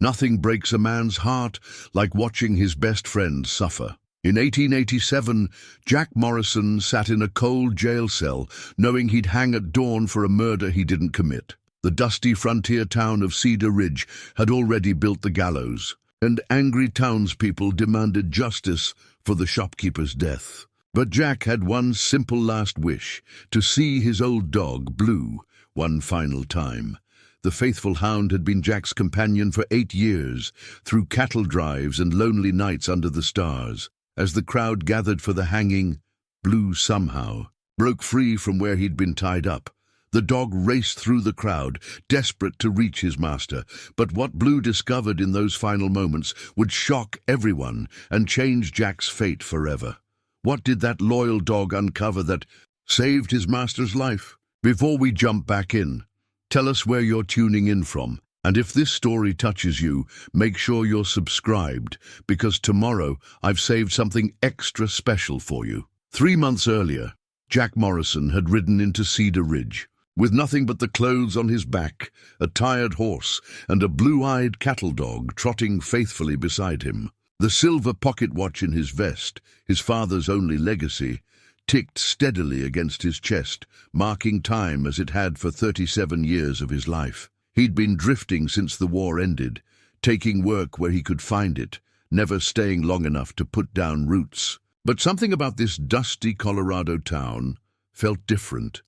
Nothing breaks a man's heart like watching his best friend suffer. In 1887, Jack Morrison sat in a cold jail cell, knowing he'd hang at dawn for a murder he didn't commit. The dusty frontier town of Cedar Ridge had already built the gallows, and angry townspeople demanded justice for the shopkeeper's death. But Jack had one simple last wish: to see his old dog, Blue, one final time. The faithful hound had been Jack's companion for 8 years, through cattle drives and lonely nights under the stars. As the crowd gathered for the hanging, Blue somehow broke free from where he'd been tied up. The dog raced through the crowd, desperate to reach his master. But what Blue discovered in those final moments would shock everyone and change Jack's fate forever. What did that loyal dog uncover that saved his master's life? Before we jump back in, tell us where you're tuning in from. And if this story touches you, make sure you're subscribed, because tomorrow I've saved something extra special for you. 3 months earlier, Jack Morrison had ridden into Cedar Ridge. With nothing but the clothes on his back, a tired horse, and a blue-eyed cattle dog trotting faithfully beside him. The silver pocket watch in his vest, his father's only legacy, ticked steadily against his chest, marking time as it had for 37 years of his life. He'd been drifting since the war ended, taking work where he could find it, never staying long enough to put down roots. But something about this dusty Colorado town felt different.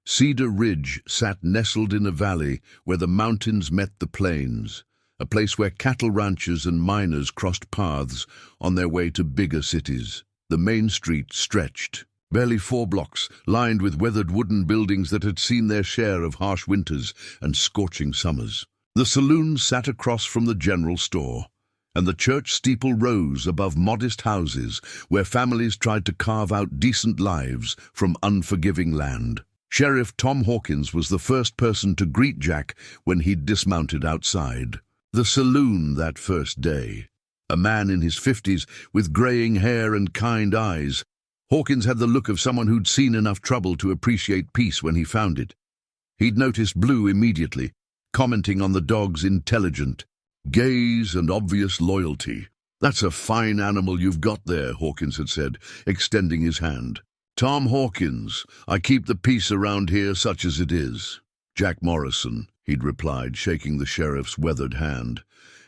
Cedar Ridge sat nestled in a valley where the mountains met the plains, a place where cattle ranchers and miners crossed paths on their way to bigger cities. The main street stretched, barely 4 blocks, lined with weathered wooden buildings that had seen their share of harsh winters and scorching summers. The saloon sat across from the general store, and the church steeple rose above modest houses where families tried to carve out decent lives from unforgiving land. Sheriff Tom Hawkins was the first person to greet Jack when he'd dismounted outside the saloon that first day. A man in his 50s with graying hair and kind eyes, Hawkins had the look of someone who'd seen enough trouble to appreciate peace when he found it. He'd noticed Blue immediately, commenting on the dog's intelligent gaze and obvious loyalty. "That's a fine animal you've got there," Hawkins had said, extending his hand. "Tom Hawkins, I keep the peace around here such as it is." "Jack Morrison," he'd replied, shaking the sheriff's weathered hand.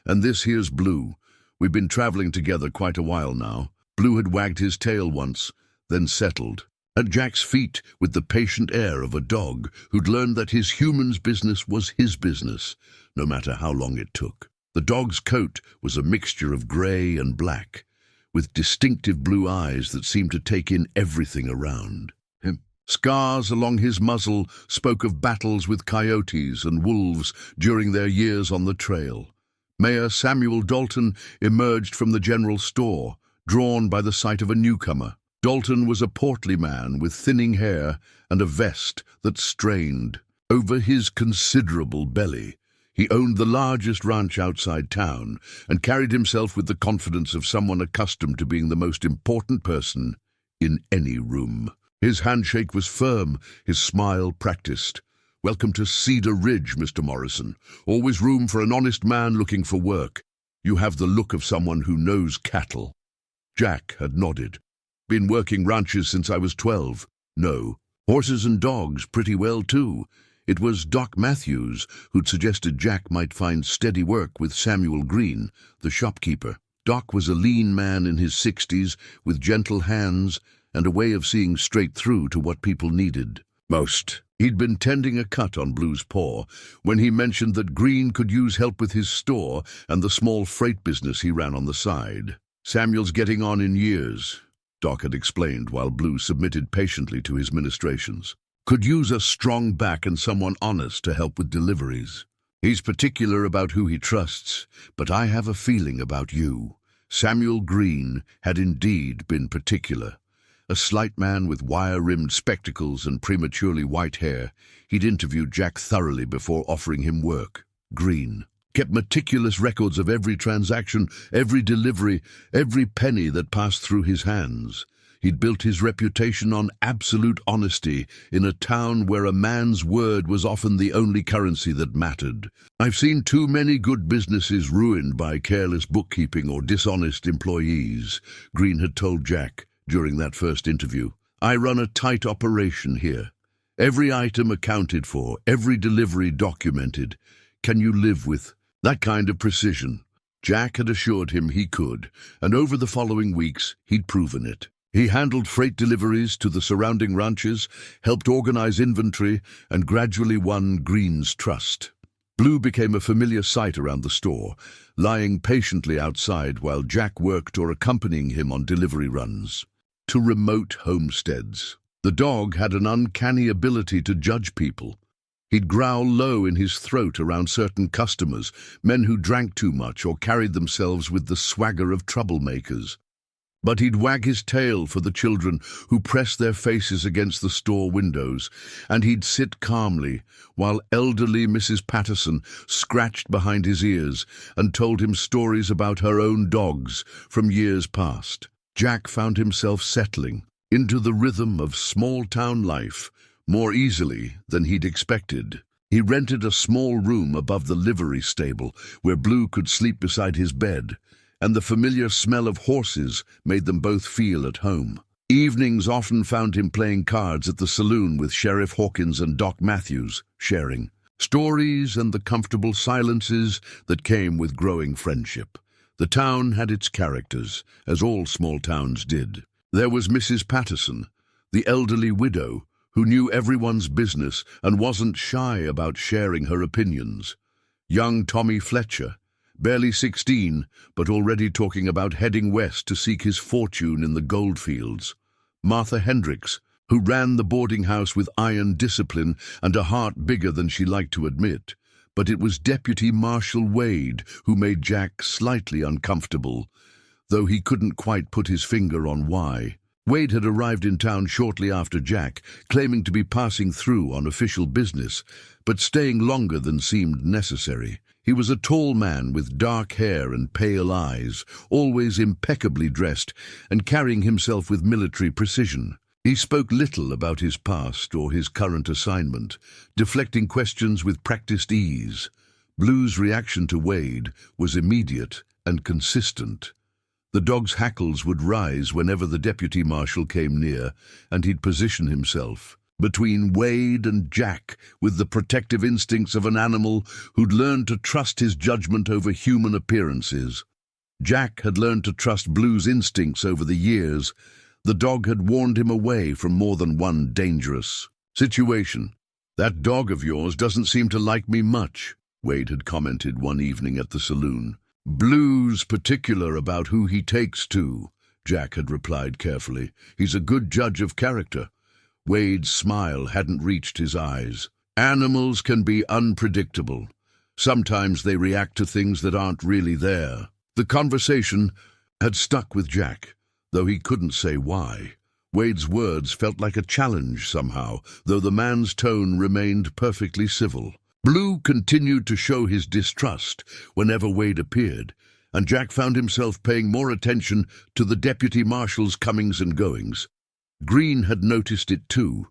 "And this here's Blue. We've been traveling together quite a while now." Blue had wagged his tail once, then settled at Jack's feet with the patient air of a dog who'd learned that his human's business was his business, no matter how long it took. The dog's coat was a mixture of gray and black, with distinctive blue eyes that seemed to take in everything around him. Scars along his muzzle spoke of battles with coyotes and wolves during their years on the trail. Mayor Samuel Dalton emerged from the general store, drawn by the sight of a newcomer. Dalton was a portly man with thinning hair and a vest that strained over his considerable belly. He owned the largest ranch outside town and carried himself with the confidence of someone accustomed to being the most important person in any room. His handshake was firm, his smile practiced. "Welcome to Cedar Ridge, Mr. Morrison. Always room for an honest man looking for work. You have the look of someone who knows cattle." Jack had nodded. "Been working ranches since I was 12. No. Horses and dogs pretty well too." It was Doc Matthews who'd suggested Jack might find steady work with Samuel Green, the shopkeeper. Doc was a lean man in his 60s with gentle hands and a way of seeing straight through to what people needed most. He'd been tending a cut on Blue's paw when he mentioned that Green could use help with his store and the small freight business he ran on the side. "Samuel's getting on in years," Doc had explained while Blue submitted patiently to his ministrations. "Could use a strong back and someone honest to help with deliveries. He's particular about who he trusts, but I have a feeling about you." Samuel Green had indeed been particular. A slight man with wire-rimmed spectacles and prematurely white hair, he'd interviewed Jack thoroughly before offering him work. Green kept meticulous records of every transaction, every delivery, every penny that passed through his hands. He'd built his reputation on absolute honesty in a town where a man's word was often the only currency that mattered. "I've seen too many good businesses ruined by careless bookkeeping or dishonest employees," Green had told Jack during that first interview. "I run a tight operation here. Every item accounted for, every delivery documented. Can you live with that kind of precision?" Jack had assured him he could, and over the following weeks he'd proven it. He handled freight deliveries to the surrounding ranches, helped organize inventory, and gradually won Green's trust. Blue became a familiar sight around the store, lying patiently outside while Jack worked or accompanying him on delivery runs to remote homesteads. The dog had an uncanny ability to judge people. He'd growl low in his throat around certain customers, men who drank too much or carried themselves with the swagger of troublemakers. But he'd wag his tail for the children who pressed their faces against the store windows, and he'd sit calmly while elderly Mrs. Patterson scratched behind his ears and told him stories about her own dogs from years past. Jack found himself settling into the rhythm of small-town life more easily than he'd expected. He rented a small room above the livery stable where Blue could sleep beside his bed, and the familiar smell of horses made them both feel at home. Evenings often found him playing cards at the saloon with Sheriff Hawkins and Doc Matthews, sharing stories and the comfortable silences that came with growing friendship. The town had its characters, as all small towns did. There was Mrs. Patterson, the elderly widow, who knew everyone's business and wasn't shy about sharing her opinions. Young Tommy Fletcher, barely 16, but already talking about heading west to seek his fortune in the goldfields. Martha Hendricks, who ran the boarding house with iron discipline and a heart bigger than she liked to admit. But it was Deputy Marshal Wade who made Jack slightly uncomfortable, though he couldn't quite put his finger on why. Wade had arrived in town shortly after Jack, claiming to be passing through on official business, but staying longer than seemed necessary. He was a tall man with dark hair and pale eyes, always impeccably dressed and carrying himself with military precision. He spoke little about his past or his current assignment, deflecting questions with practiced ease. Blue's reaction to Wade was immediate and consistent. The dog's hackles would rise whenever the deputy marshal came near, and he'd position himself between Wade and Jack with the protective instincts of an animal who'd learned to trust his judgment over human appearances. Jack had learned to trust Blue's instincts over the years. The dog had warned him away from more than one dangerous situation. "That dog of yours doesn't seem to like me much," Wade had commented one evening at the saloon. "Blue's particular about who he takes to," Jack had replied carefully. "He's a good judge of character." Wade's smile hadn't reached his eyes. "Animals can be unpredictable. Sometimes they react to things that aren't really there." The conversation had stuck with Jack, though he couldn't say why. Wade's words felt like a challenge somehow, though the man's tone remained perfectly civil. Blue continued to show his distrust whenever Wade appeared, and Jack found himself paying more attention to the deputy marshal's comings and goings. Green had noticed it too.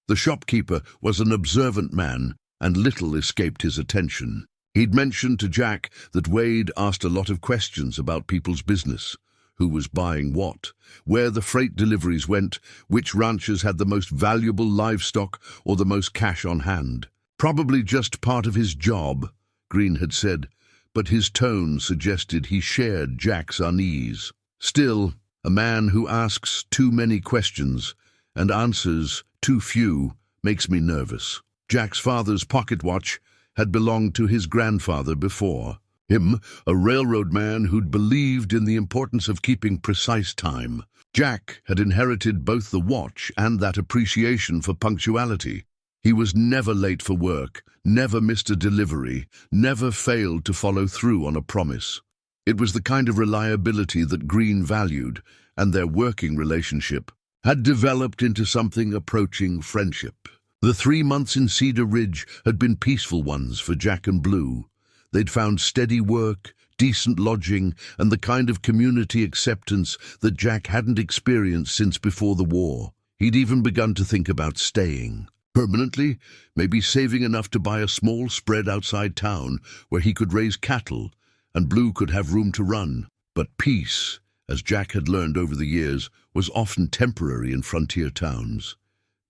The shopkeeper was an observant man, and little escaped his attention. He'd mentioned to Jack that Wade asked a lot of questions about people's business. Who was buying what, where the freight deliveries went, which ranchers had the most valuable livestock or the most cash on hand. "Probably just part of his job," Green had said, but his tone suggested he shared Jack's unease. Still, a man who asks too many questions and answers too few makes me nervous. Jack's father's pocket watch had belonged to his grandfather before him, a railroad man who'd believed in the importance of keeping precise time. Jack had inherited both the watch and that appreciation for punctuality. He was never late for work, never missed a delivery, never failed to follow through on a promise. It was the kind of reliability that Green valued, and their working relationship had developed into something approaching friendship. The 3 months in Cedar Ridge had been peaceful ones for Jack and Blue. They'd found steady work, decent lodging, and the kind of community acceptance that Jack hadn't experienced since before the war. He'd even begun to think about staying permanently, maybe saving enough to buy a small spread outside town where he could raise cattle and Blue could have room to run. But peace, as Jack had learned over the years, was often temporary in frontier towns.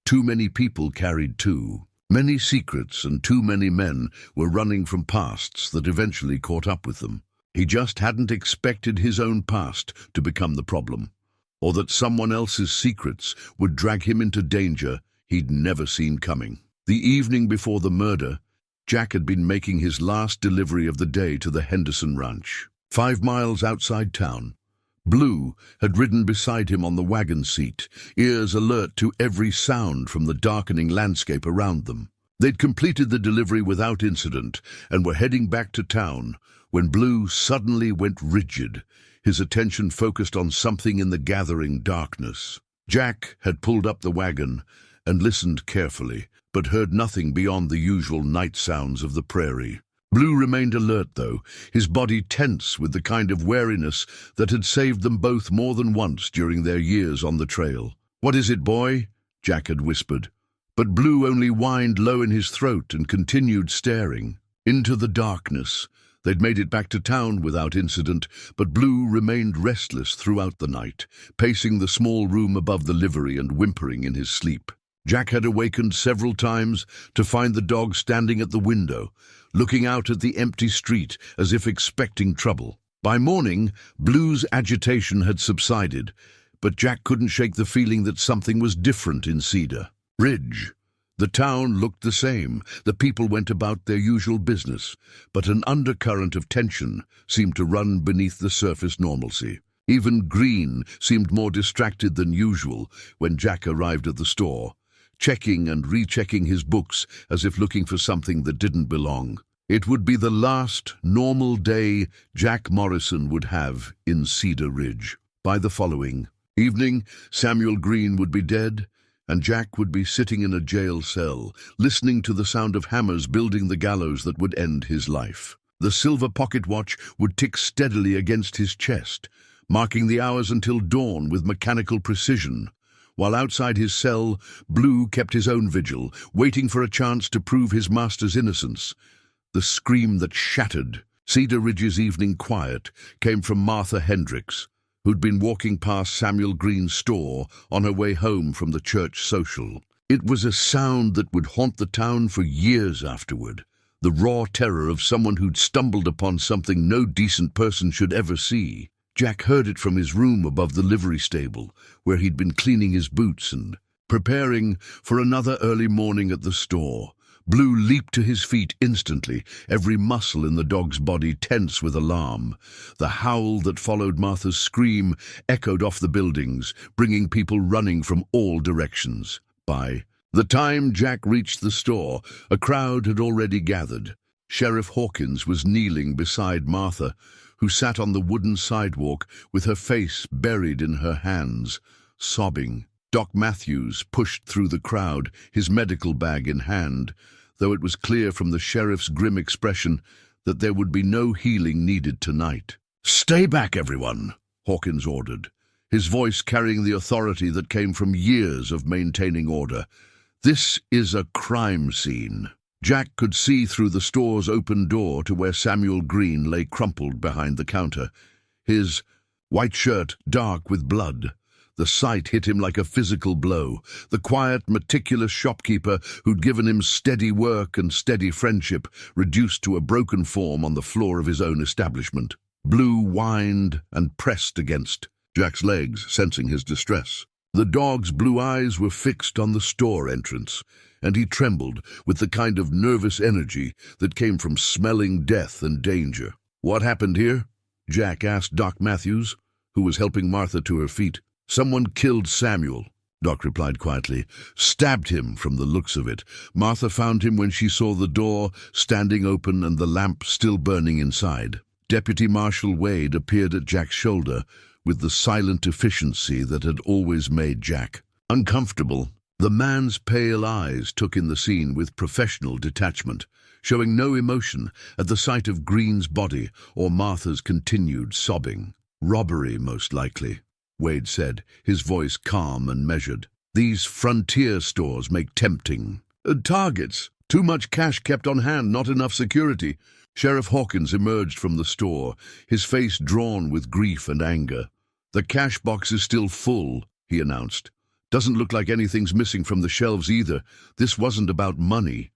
Too many people carried too many secrets, and too many men were running from pasts that eventually caught up with them. He just hadn't expected his own past to become the problem, or that someone else's secrets would drag him into danger he'd never seen coming. The evening before the murder, Jack had been making his last delivery of the day to the Henderson Ranch. 5 miles outside town, Blue had ridden beside him on the wagon seat, ears alert to every sound from the darkening landscape around them. They'd completed the delivery without incident and were heading back to town when Blue suddenly went rigid, his attention focused on something in the gathering darkness. Jack had pulled up the wagon and listened carefully, but heard nothing beyond the usual night sounds of the prairie. Blue remained alert, though, his body tense with the kind of wariness that had saved them both more than once during their years on the trail. "What is it, boy?" Jack had whispered. But Blue only whined low in his throat and continued staring into the darkness. They'd made it back to town without incident, but Blue remained restless throughout the night, pacing the small room above the livery and whimpering in his sleep. Jack had awakened several times to find the dog standing at the window, looking out at the empty street as if expecting trouble. By morning, Blue's agitation had subsided, but Jack couldn't shake the feeling that something was different in Cedar Ridge. The town looked the same, the people went about their usual business, but an undercurrent of tension seemed to run beneath the surface normalcy. Even Green seemed more distracted than usual when Jack arrived at the store, checking and rechecking his books as if looking for something that didn't belong. It would be the last normal day Jack Morrison would have in Cedar Ridge. By the following evening, Samuel Green would be dead, and Jack would be sitting in a jail cell, listening to the sound of hammers building the gallows that would end his life. The silver pocket watch would tick steadily against his chest, marking the hours until dawn with mechanical precision. While outside his cell, Blue kept his own vigil, waiting for a chance to prove his master's innocence. The scream that shattered Cedar Ridge's evening quiet came from Martha Hendricks, who'd been walking past Samuel Green's store on her way home from the church social. It was a sound that would haunt the town for years afterward, the raw terror of someone who'd stumbled upon something no decent person should ever see. Jack heard it from his room above the livery stable, where he'd been cleaning his boots and preparing for another early morning at the store. Blue leaped to his feet instantly, every muscle in the dog's body tense with alarm. The howl that followed Martha's scream echoed off the buildings, bringing people running from all directions. By the time Jack reached the store, a crowd had already gathered. Sheriff Hawkins was kneeling beside Martha, who sat on the wooden sidewalk with her face buried in her hands, sobbing. Doc Matthews pushed through the crowd, his medical bag in hand, though it was clear from the sheriff's grim expression that there would be no healing needed tonight. "Stay back, everyone," Hawkins ordered, his voice carrying the authority that came from years of maintaining order. "This is a crime scene." Jack could see through the store's open door to where Samuel Green lay crumpled behind the counter, his white shirt dark with blood. The sight hit him like a physical blow. The quiet, meticulous shopkeeper who'd given him steady work and steady friendship, reduced to a broken form on the floor of his own establishment. Blue whined and pressed against Jack's legs, sensing his distress. The dog's blue eyes were fixed on the store entrance, and he trembled with the kind of nervous energy that came from smelling death and danger. "What happened here?" Jack asked Doc Matthews, who was helping Martha to her feet. "Someone killed Samuel," Doc replied quietly. "Stabbed him from the looks of it. Martha found him when she saw the door standing open and the lamp still burning inside." Deputy Marshal Wade appeared at Jack's shoulder with the silent efficiency that had always made Jack uncomfortable. The man's pale eyes took in the scene with professional detachment, showing no emotion at the sight of Green's body or Martha's continued sobbing. "Robbery, most likely," Wade said, his voice calm and measured. "These frontier stores make tempting targets. Too much cash kept on hand, not enough security." Sheriff Hawkins emerged from the store, his face drawn with grief and anger. "The cash box is still full," he announced. "Doesn't look like anything's missing from the shelves either. This wasn't about money."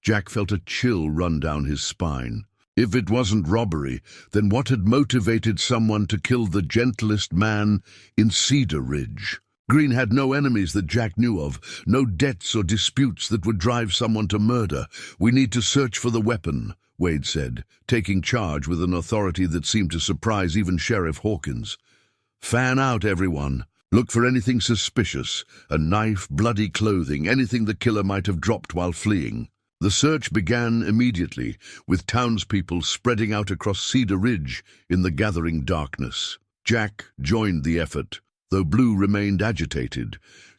Jack felt a chill run down his spine. If it wasn't robbery, then what had motivated someone to kill the gentlest man in Cedar Ridge? Green had no enemies that Jack knew of, no debts or disputes that would drive someone to murder. "We need to search for the weapon," Wade said, taking charge with an authority that seemed to surprise even Sheriff Hawkins. "Fan out, everyone. Look for anything suspicious, a knife, bloody clothing, anything the killer might have dropped while fleeing." The search began immediately, with townspeople spreading out across Cedar Ridge in the gathering darkness. Jack joined the effort, though Blue remained agitated,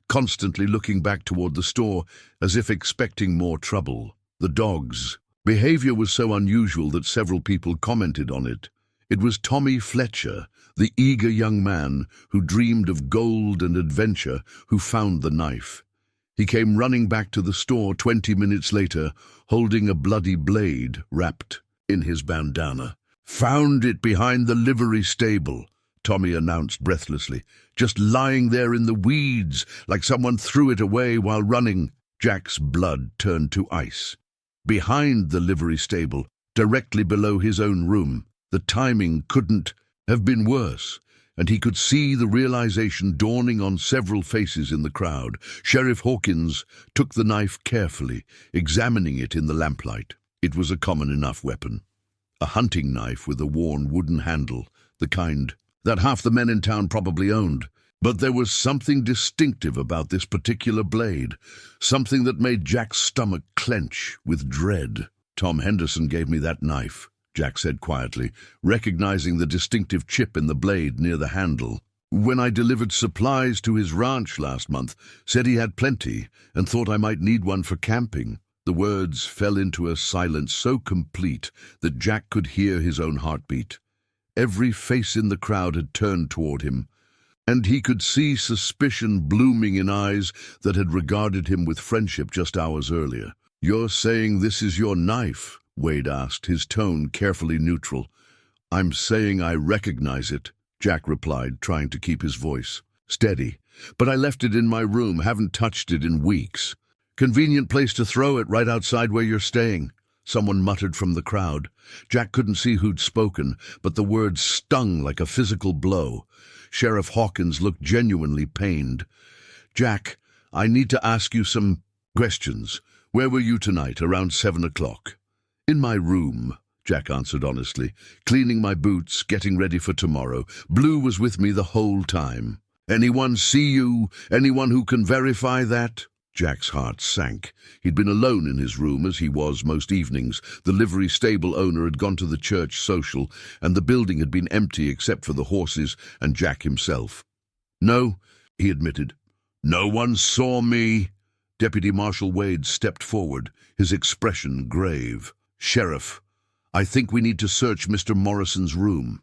constantly looking back toward the store as if expecting more trouble. The dog's behavior was so unusual that several people commented on it. It was Tommy Fletcher, the eager young man who dreamed of gold and adventure, who found the knife. He came running back to the store 20 minutes later, holding a bloody blade wrapped in his bandana. "Found it behind the livery stable," Tommy announced breathlessly. "Just lying there in the weeds, like someone threw it away while running." Jack's blood turned to ice. Behind the livery stable, directly below his own room. The timing couldn't have been worse, and he could see the realization dawning on several faces in the crowd. Sheriff Hawkins took the knife carefully, examining it in the lamplight. It was a common enough weapon. A hunting knife with a worn wooden handle, the kind that half the men in town probably owned. But there was something distinctive about this particular blade, something that made Jack's stomach clench with dread. "Tom Henderson gave me that knife," Jack said quietly, recognizing the distinctive chip in the blade near the handle. "When I delivered supplies to his ranch last month, said he had plenty and thought I might need one for camping." The words fell into a silence so complete that Jack could hear his own heartbeat. Every face in the crowd had turned toward him, and he could see suspicion blooming in eyes that had regarded him with friendship just hours earlier. "You're saying this is your knife?" Wade asked, his tone carefully neutral. "I'm saying I recognize it," Jack replied, trying to keep his voice steady. "But I left it in my room, haven't touched it in weeks." "Convenient place to throw it, right outside where you're staying," someone muttered from the crowd. Jack couldn't see who'd spoken, but the words stung like a physical blow. Sheriff Hawkins looked genuinely pained. "Jack, I need to ask you some questions. Where were you tonight, around 7 o'clock? "In my room," Jack answered honestly, "cleaning my boots, getting ready for tomorrow. Blue was with me the whole time." "Anyone see you? Anyone who can verify that?" Jack's heart sank. He'd been alone in his room, as he was most evenings. The livery stable owner had gone to the church social, and the building had been empty except for the horses and Jack himself. "No," he admitted. "No one saw me?" Deputy Marshal Wade stepped forward, his expression grave. "Sheriff, I think we need to search Mr. Morrison's room.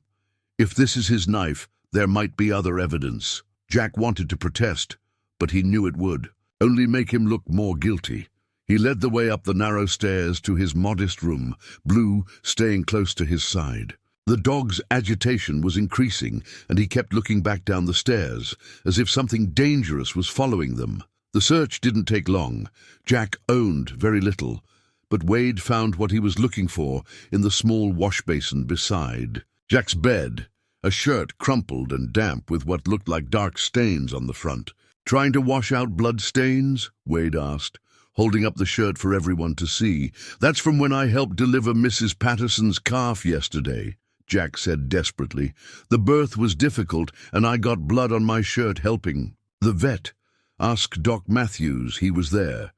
If this is his knife, there might be other evidence." Jack wanted to protest, but he knew it would only make him look more guilty. He led the way up the narrow stairs to his modest room, Blue staying close to his side. The dog's agitation was increasing, and he kept looking back down the stairs, as if something dangerous was following them. The search didn't take long. Jack owned very little, but Wade found what he was looking for in the small wash basin beside Jack's bed, a shirt crumpled and damp with what looked like dark stains on the front. "Trying to wash out blood stains?" Wade asked, holding up the shirt for everyone to see. "That's from when I helped deliver Mrs. Patterson's calf yesterday," Jack said desperately. "The birth was difficult, and I got blood on my shirt helping." "The vet? Ask Doc Matthews, he was there."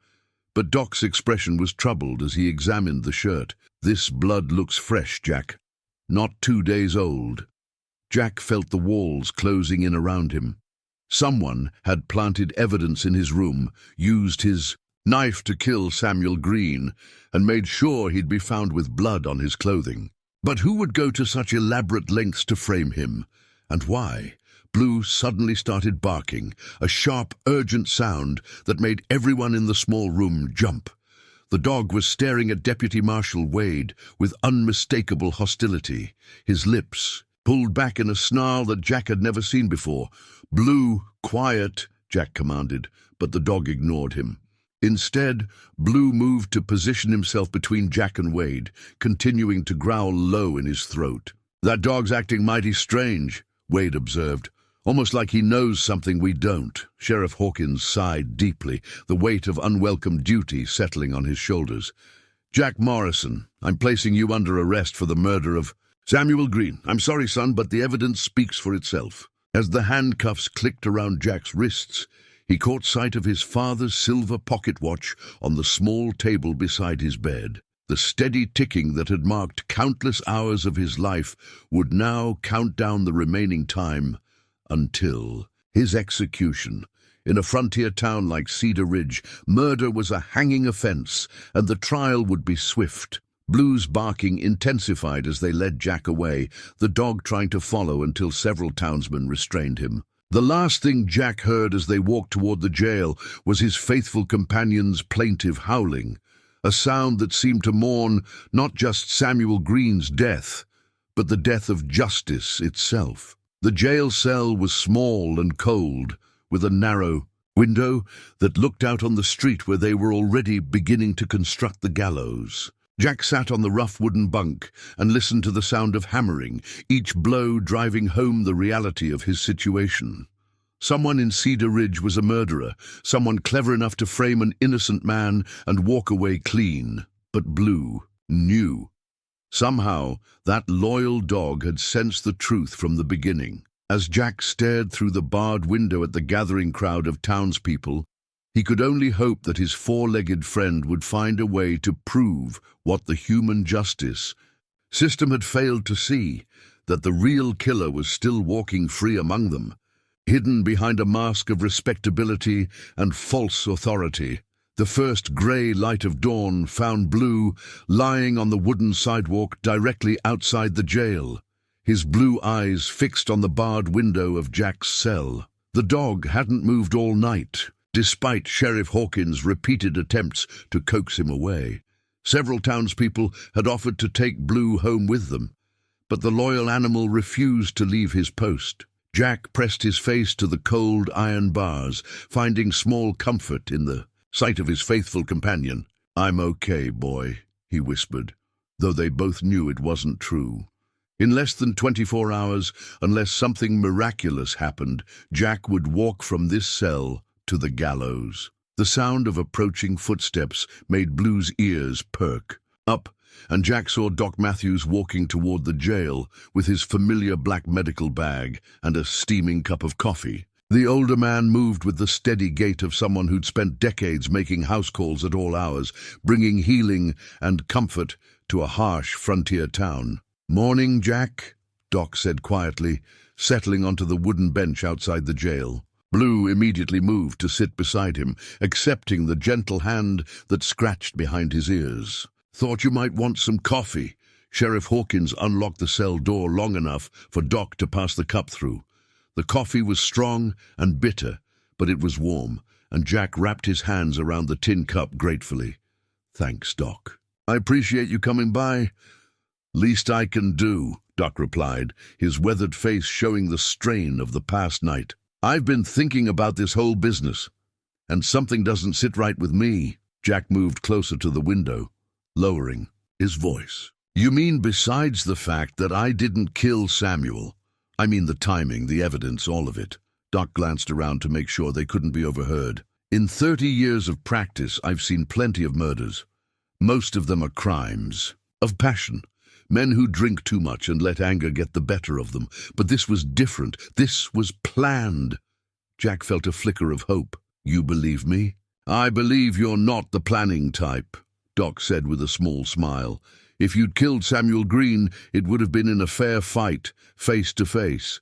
But Doc's expression was troubled as he examined the shirt. "This blood looks fresh, Jack. Not 2 days old." Jack felt the walls closing in around him. Someone had planted evidence in his room, used his knife to kill Samuel Green, and made sure he'd be found with blood on his clothing. But who would go to such elaborate lengths to frame him? And why? Blue suddenly started barking, a sharp, urgent sound that made everyone in the small room jump. The dog was staring at Deputy Marshal Wade with unmistakable hostility, his lips pulled back in a snarl that Jack had never seen before. "Blue, quiet," Jack commanded, but the dog ignored him. Instead, Blue moved to position himself between Jack and Wade, continuing to growl low in his throat. "That dog's acting mighty strange," Wade observed. "Almost like he knows something we don't." Sheriff Hawkins sighed deeply, the weight of unwelcome duty settling on his shoulders. "Jack Morrison, I'm placing you under arrest for the murder of Samuel Green. I'm sorry, son, but the evidence speaks for itself." As the handcuffs clicked around Jack's wrists, he caught sight of his father's silver pocket watch on the small table beside his bed. The steady ticking that had marked countless hours of his life would now count down the remaining time until his execution. In a frontier town like Cedar Ridge, murder was a hanging offense, and the trial would be swift. Blue's barking intensified as they led Jack away, the dog trying to follow until several townsmen restrained him. The last thing Jack heard as they walked toward the jail was his faithful companion's plaintive howling, a sound that seemed to mourn not just Samuel Green's death, but the death of justice itself. The jail cell was small and cold, with a narrow window that looked out on the street where they were already beginning to construct the gallows. Jack sat on the rough wooden bunk and listened to the sound of hammering, each blow driving home the reality of his situation. Someone in Cedar Ridge was a murderer, someone clever enough to frame an innocent man and walk away clean. But Blue knew. Somehow, that loyal dog had sensed the truth from the beginning. As Jack stared through the barred window at the gathering crowd of townspeople, he could only hope that his four-legged friend would find a way to prove what the human justice system had failed to see, that the real killer was still walking free among them, hidden behind a mask of respectability and false authority. The first grey light of dawn found Blue lying on the wooden sidewalk directly outside the jail, his blue eyes fixed on the barred window of Jack's cell. The dog hadn't moved all night, despite Sheriff Hawkins' repeated attempts to coax him away. Several townspeople had offered to take Blue home with them, but the loyal animal refused to leave his post. Jack pressed his face to the cold iron bars, finding small comfort in the sight of his faithful companion. "I'm okay, boy," he whispered, though they both knew it wasn't true. In less than 24 hours, unless something miraculous happened, Jack would walk from this cell to the gallows. The sound of approaching footsteps made Blue's ears perk up, and Jack saw Doc Matthews walking toward the jail with his familiar black medical bag and a steaming cup of coffee. The older man moved with the steady gait of someone who'd spent decades making house calls at all hours, bringing healing and comfort to a harsh frontier town. "Morning, Jack," Doc said quietly, settling onto the wooden bench outside the jail. Blue immediately moved to sit beside him, accepting the gentle hand that scratched behind his ears. "Thought you might want some coffee." Sheriff Hawkins unlocked the cell door long enough for Doc to pass the cup through. The coffee was strong and bitter, but it was warm, and Jack wrapped his hands around the tin cup gratefully. "Thanks, Doc. I appreciate you coming by." "Least I can do," Doc replied, his weathered face showing the strain of the past night. "I've been thinking about this whole business, and something doesn't sit right with me." Jack moved closer to the window, lowering his voice. "You mean besides the fact that I didn't kill Samuel? I mean the timing, the evidence, all of it." Doc glanced around to make sure they couldn't be overheard. "In 30 years of practice, I've seen plenty of murders. Most of them are crimes of passion. Men who drink too much and let anger get the better of them. But this was different. This was planned." Jack felt a flicker of hope. "You believe me?" "I believe you're not the planning type," Doc said with a small smile. "If you'd killed Samuel Green, it would have been in a fair fight, face to face.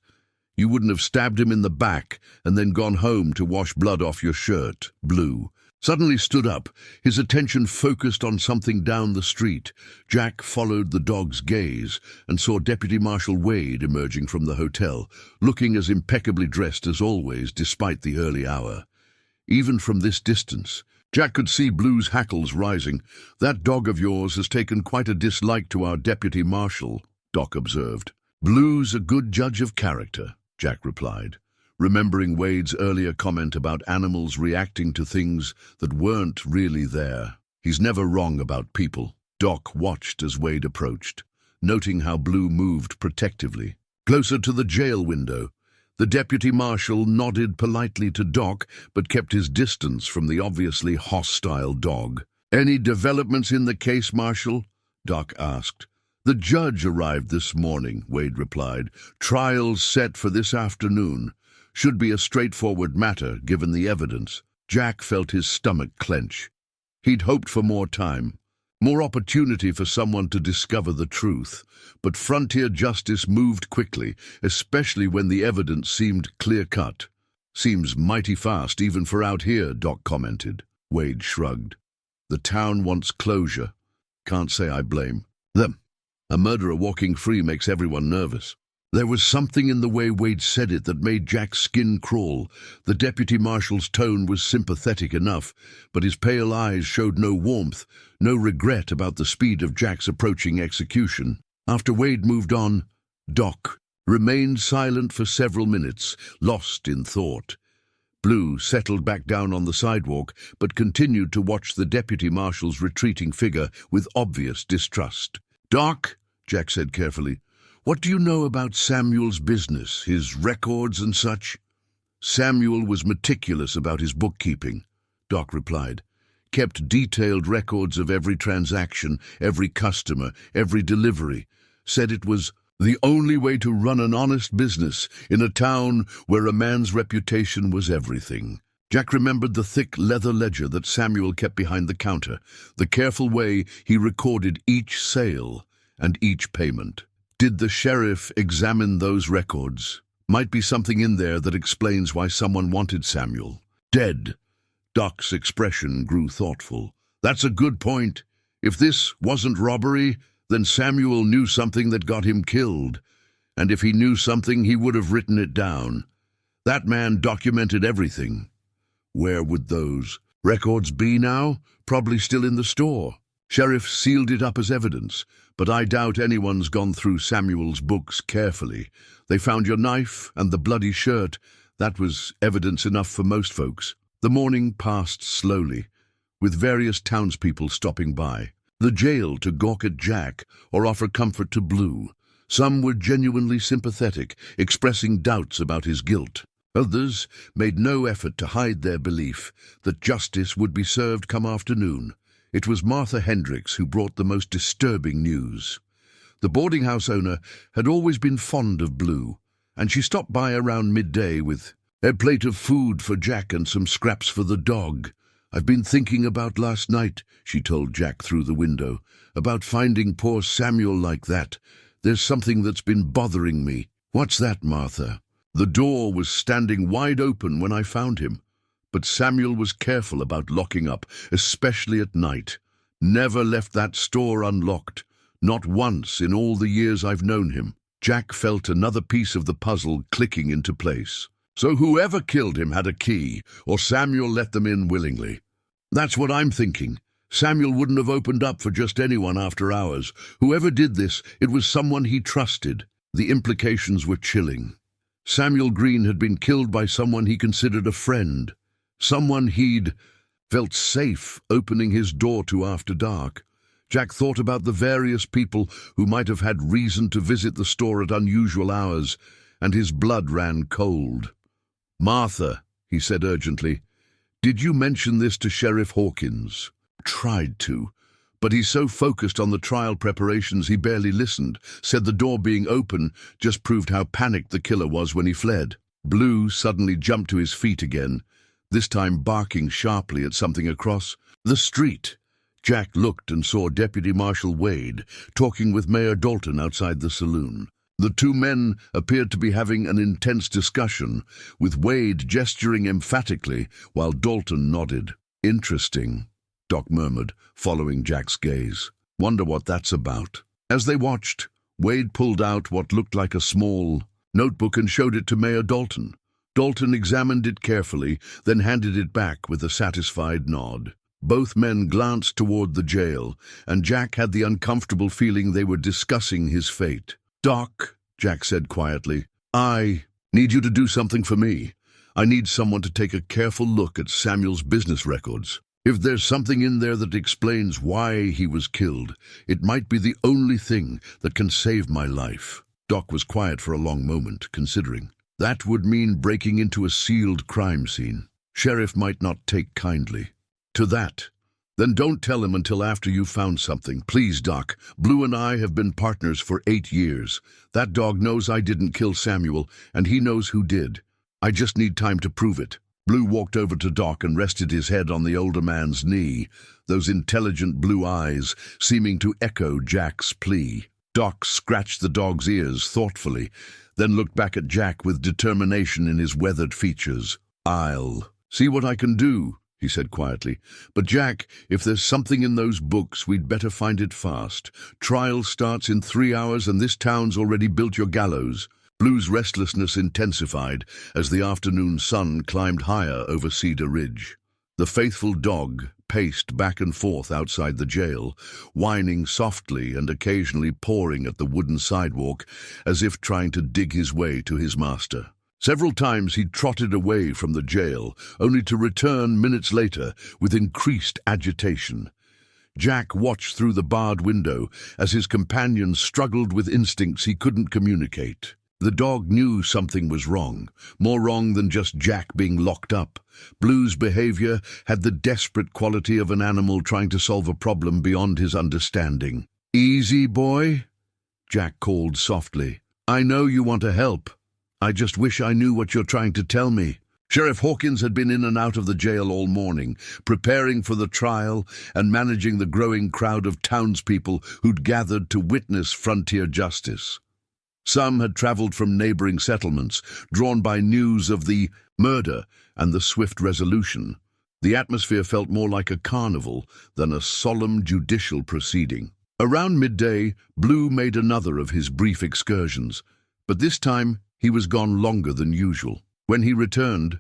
You wouldn't have stabbed him in the back and then gone home to wash blood off your shirt." Blue suddenly stood up, his attention focused on something down the street. Jack followed the dog's gaze and saw Deputy Marshal Wade emerging from the hotel, looking as impeccably dressed as always despite the early hour. Even from this distance, Jack could see Blue's hackles rising. "That dog of yours has taken quite a dislike to our Deputy Marshal," Doc observed. "Blue's a good judge of character," Jack replied, remembering Wade's earlier comment about animals reacting to things that weren't really there. "He's never wrong about people." Doc watched as Wade approached, noting how Blue moved protectively. Closer to the jail window, the Deputy Marshal nodded politely to Doc, but kept his distance from the obviously hostile dog. "Any developments in the case, Marshal?" Doc asked. "The judge arrived this morning," Wade replied. "Trial's set for this afternoon. Should be a straightforward matter, given the evidence." Jack felt his stomach clench. He'd hoped for more time, more opportunity for someone to discover the truth. But frontier justice moved quickly, especially when the evidence seemed clear-cut. "Seems mighty fast, even for out here," Doc commented. Wade shrugged. "The town wants closure. Can't say I blame them. A murderer walking free makes everyone nervous." There was something in the way Wade said it that made Jack's skin crawl. The Deputy Marshal's tone was sympathetic enough, but his pale eyes showed no warmth, no regret about the speed of Jack's approaching execution. After Wade moved on, Doc remained silent for several minutes, lost in thought. Blue settled back down on the sidewalk, but continued to watch the Deputy Marshal's retreating figure with obvious distrust. "Doc," Jack said carefully, "what do you know about Samuel's business, his records and such?" "Samuel was meticulous about his bookkeeping," Doc replied. "Kept detailed records of every transaction, every customer, every delivery. Said it was the only way to run an honest business in a town where a man's reputation was everything." Jack remembered the thick leather ledger that Samuel kept behind the counter, the careful way he recorded each sale and each payment. Did the sheriff examine those records? Might be something in there that explains why someone wanted Samuel dead. Doc's expression grew thoughtful. "That's a good point. If this wasn't robbery, then Samuel knew something that got him killed. And if he knew something, he would have written it down. That man documented everything. Where would those records be now? Probably still in the store. Sheriff sealed it up as evidence, but I doubt anyone's gone through Samuel's books carefully. They found your knife and the bloody shirt. That was evidence enough for most folks." The morning passed slowly, with various townspeople stopping by. The jail to gawk at Jack or offer comfort to Blue. Some were genuinely sympathetic, expressing doubts about his guilt. Others made no effort to hide their belief that justice would be served come afternoon. It was Martha Hendricks who brought the most disturbing news. The boarding house owner had always been fond of Blue, and she stopped by around midday with a plate of food for Jack and some scraps for the dog. "I've been thinking about last night," she told Jack through the window, "about finding poor Samuel like that. There's something that's been bothering me." "What's that, Martha?" "The door was standing wide open when I found him. But Samuel was careful about locking up, especially at night. Never left that store unlocked, not once in all the years I've known him." Jack felt another piece of the puzzle clicking into place. "So whoever killed him had a key, or Samuel let them in willingly." "That's what I'm thinking. Samuel wouldn't have opened up for just anyone after hours. Whoever did this, it was someone he trusted." The implications were chilling. Samuel Green had been killed by someone he considered a friend. Someone he'd felt safe opening his door to after dark. Jack thought about the various people who might have had reason to visit the store at unusual hours, and his blood ran cold. "Martha," he said urgently, "did you mention this to Sheriff Hawkins?" "Tried to, but he's so focused on the trial preparations he barely listened. Said the door being open just proved how panicked the killer was when he fled." Blue suddenly jumped to his feet again, this time barking sharply at something across the street. Jack looked and saw Deputy Marshal Wade talking with Mayor Dalton outside the saloon. The two men appeared to be having an intense discussion, with Wade gesturing emphatically while Dalton nodded. Interesting, Doc murmured, following Jack's gaze. Wonder what that's about. As they watched, Wade pulled out what looked like a small notebook and showed it to Mayor Dalton. Dalton examined it carefully, then handed it back with a satisfied nod. Both men glanced toward the jail, and Jack had the uncomfortable feeling they were discussing his fate. "Doc," Jack said quietly, "I need you to do something for me. I need someone to take a careful look at Samuel's business records. If there's something in there that explains why he was killed, it might be the only thing that can save my life." Doc was quiet for a long moment, considering. That would mean breaking into a sealed crime scene. Sheriff might not take kindly to that. "Then don't tell him until after you've found something. Please, Doc. Blue and I have been partners for 8 years. That dog knows I didn't kill Samuel, and he knows who did. I just need time to prove it." Blue walked over to Doc and rested his head on the older man's knee, those intelligent blue eyes seeming to echo Jack's plea. Doc scratched the dog's ears thoughtfully, then looked back at Jack with determination in his weathered features. "I'll see what I can do," he said quietly. "But Jack, if there's something in those books, we'd better find it fast. Trial starts in 3 hours and this town's already built your gallows." Blue's restlessness intensified as the afternoon sun climbed higher over Cedar Ridge. The faithful dog paced back and forth outside the jail, whining softly and occasionally pawing at the wooden sidewalk as if trying to dig his way to his master. Several times he trotted away from the jail, only to return minutes later with increased agitation. Jack watched through the barred window as his companion struggled with instincts he couldn't communicate. The dog knew something was wrong, more wrong than just Jack being locked up. Blue's behavior had the desperate quality of an animal trying to solve a problem beyond his understanding. "Easy, boy," Jack called softly. "I know you want to help. I just wish I knew what you're trying to tell me." Sheriff Hawkins had been in and out of the jail all morning, preparing for the trial and managing the growing crowd of townspeople who'd gathered to witness frontier justice. Some had traveled from neighboring settlements, drawn by news of the murder and the swift resolution. The atmosphere felt more like a carnival than a solemn judicial proceeding. Around midday, Blue made another of his brief excursions, but this time he was gone longer than usual. When he returned,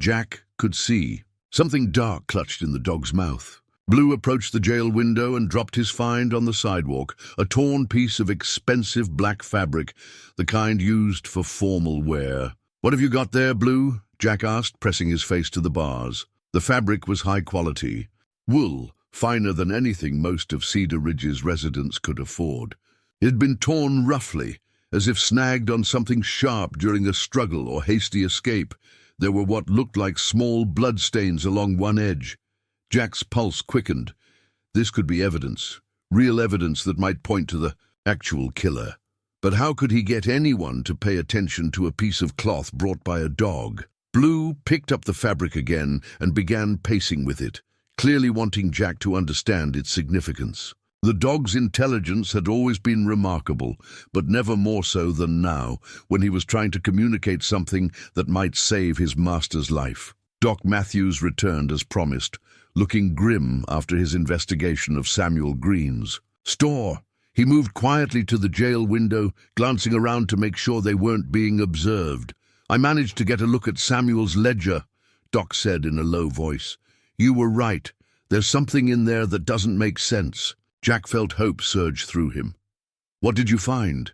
Jack could see. Something dark clutched in the dog's mouth. Blue approached the jail window and dropped his find on the sidewalk, a torn piece of expensive black fabric, the kind used for formal wear. "What have you got there, Blue?" Jack asked, pressing his face to the bars. The fabric was high quality, wool, finer than anything most of Cedar Ridge's residents could afford. It had been torn roughly, as if snagged on something sharp during a struggle or hasty escape. There were what looked like small bloodstains along one edge. Jack's pulse quickened. This could be evidence, real evidence that might point to the actual killer. But how could he get anyone to pay attention to a piece of cloth brought by a dog? Blue picked up the fabric again and began pacing with it, clearly wanting Jack to understand its significance. The dog's intelligence had always been remarkable, but never more so than now, when he was trying to communicate something that might save his master's life. Doc Matthews returned as promised, looking grim after his investigation of Samuel Green's store. He moved quietly to the jail window, glancing around to make sure they weren't being observed. "I managed to get a look at Samuel's ledger," Doc said in a low voice. "You were right. There's something in there that doesn't make sense." Jack felt hope surge through him. "What did you find?"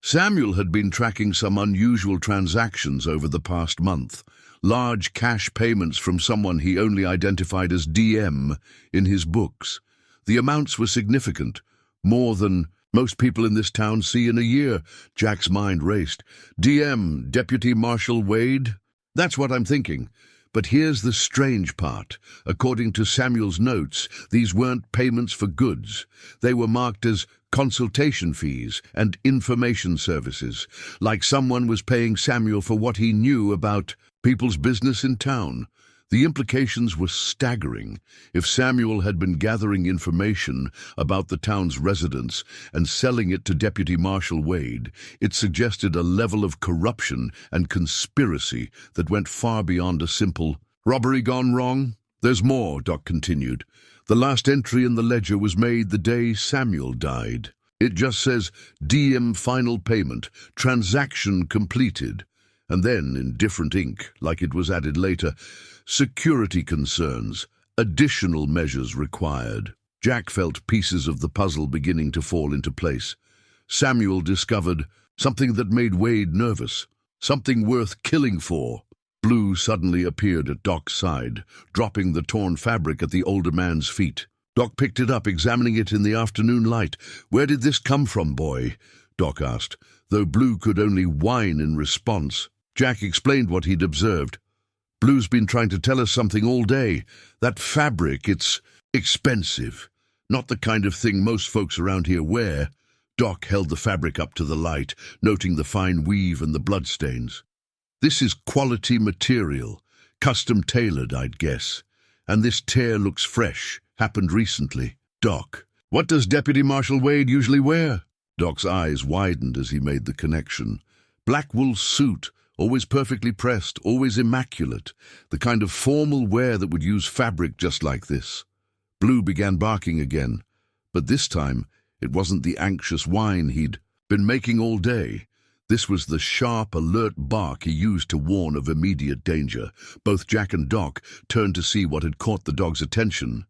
Samuel had been tracking some unusual transactions over the past month. Large cash payments from someone he only identified as DM in his books. The amounts were significant, more than most people in this town see in a year. Jack's mind raced. "DM, Deputy Marshal Wade? That's what I'm thinking. But here's the strange part. According to Samuel's notes, these weren't payments for goods. They were marked as consultation fees and information services, like someone was paying Samuel for what he knew about people's business in town. The implications were staggering. If Samuel had been gathering information about the town's residents and selling it to Deputy Marshal Wade, it suggested a level of corruption and conspiracy that went far beyond a simple robbery gone wrong. There's more, Doc continued. The last entry in the ledger was made the day Samuel died. It just says, DM final payment, transaction completed. And then, in different ink, like it was added later, security concerns, additional measures required. Jack felt pieces of the puzzle beginning to fall into place. Samuel discovered something that made Wade nervous, something worth killing for. Blue suddenly appeared at Doc's side, dropping the torn fabric at the older man's feet. Doc picked it up, examining it in the afternoon light. "Where did this come from, boy?" Doc asked, though Blue could only whine in response. Jack explained what he'd observed. "Blue's been trying to tell us something all day. That fabric, it's expensive. Not the kind of thing most folks around here wear." Doc held the fabric up to the light, noting the fine weave and the bloodstains. "This is quality material, custom-tailored, I'd guess. And this tear looks fresh, happened recently." "Doc, what does Deputy Marshal Wade usually wear?" Doc's eyes widened as he made the connection. "Black wool suit, always perfectly pressed, always immaculate. The kind of formal wear that would use fabric just like this." Blue began barking again, but this time it wasn't the anxious whine he'd been making all day. This was the sharp, alert bark he used to warn of immediate danger. Both Jack and Doc turned to see what had caught the dog's attention.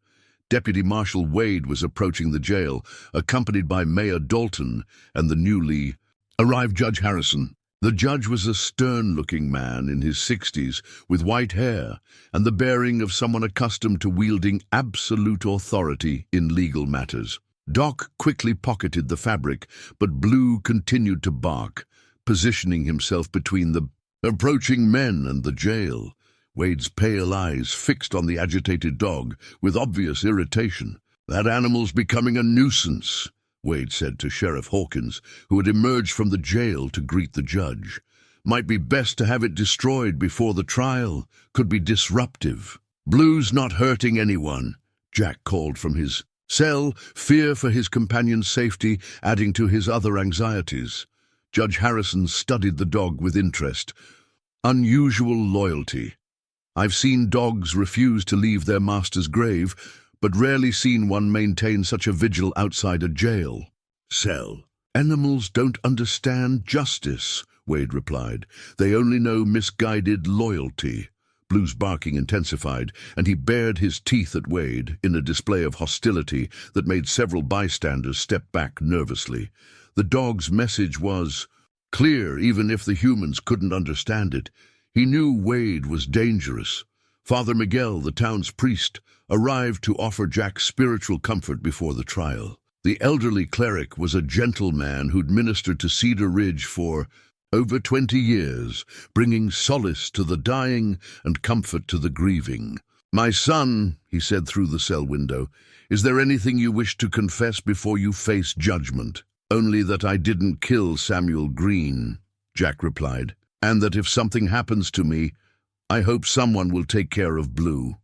Deputy Marshal Wade was approaching the jail, accompanied by Mayor Dalton and the newly arrived Judge Harrison. The judge was a stern-looking man in his 60s, with white hair and the bearing of someone accustomed to wielding absolute authority in legal matters. Doc quickly pocketed the fabric, but Blue continued to bark, positioning himself between the approaching men and the jail. Wade's pale eyes fixed on the agitated dog with obvious irritation. "That animal's becoming a nuisance," Wade said to Sheriff Hawkins, who had emerged from the jail to greet the judge. "Might be best to have it destroyed before the trial. Could be disruptive." "Blue's not hurting anyone," Jack called from his cell, fear for his companion's safety adding to his other anxieties. Judge Harrison studied the dog with interest. "Unusual loyalty. I've seen dogs refuse to leave their master's grave, but rarely seen one maintain such a vigil outside a jail cell." "Animals don't understand justice," Wade replied. "They only know misguided loyalty." Blue's barking intensified, and he bared his teeth at Wade in a display of hostility that made several bystanders step back nervously. The dog's message was clear, even if the humans couldn't understand it. He knew Wade was dangerous. Father Miguel, the town's priest, arrived to offer Jack spiritual comfort before the trial. The elderly cleric was a gentle man who'd ministered to Cedar Ridge for over 20 years, bringing solace to the dying and comfort to the grieving. "My son," he said through the cell window, "is there anything you wish to confess before you face judgment?" "Only that I didn't kill Samuel Green," Jack replied, "and that if something happens to me, I hope someone will take care of Blue.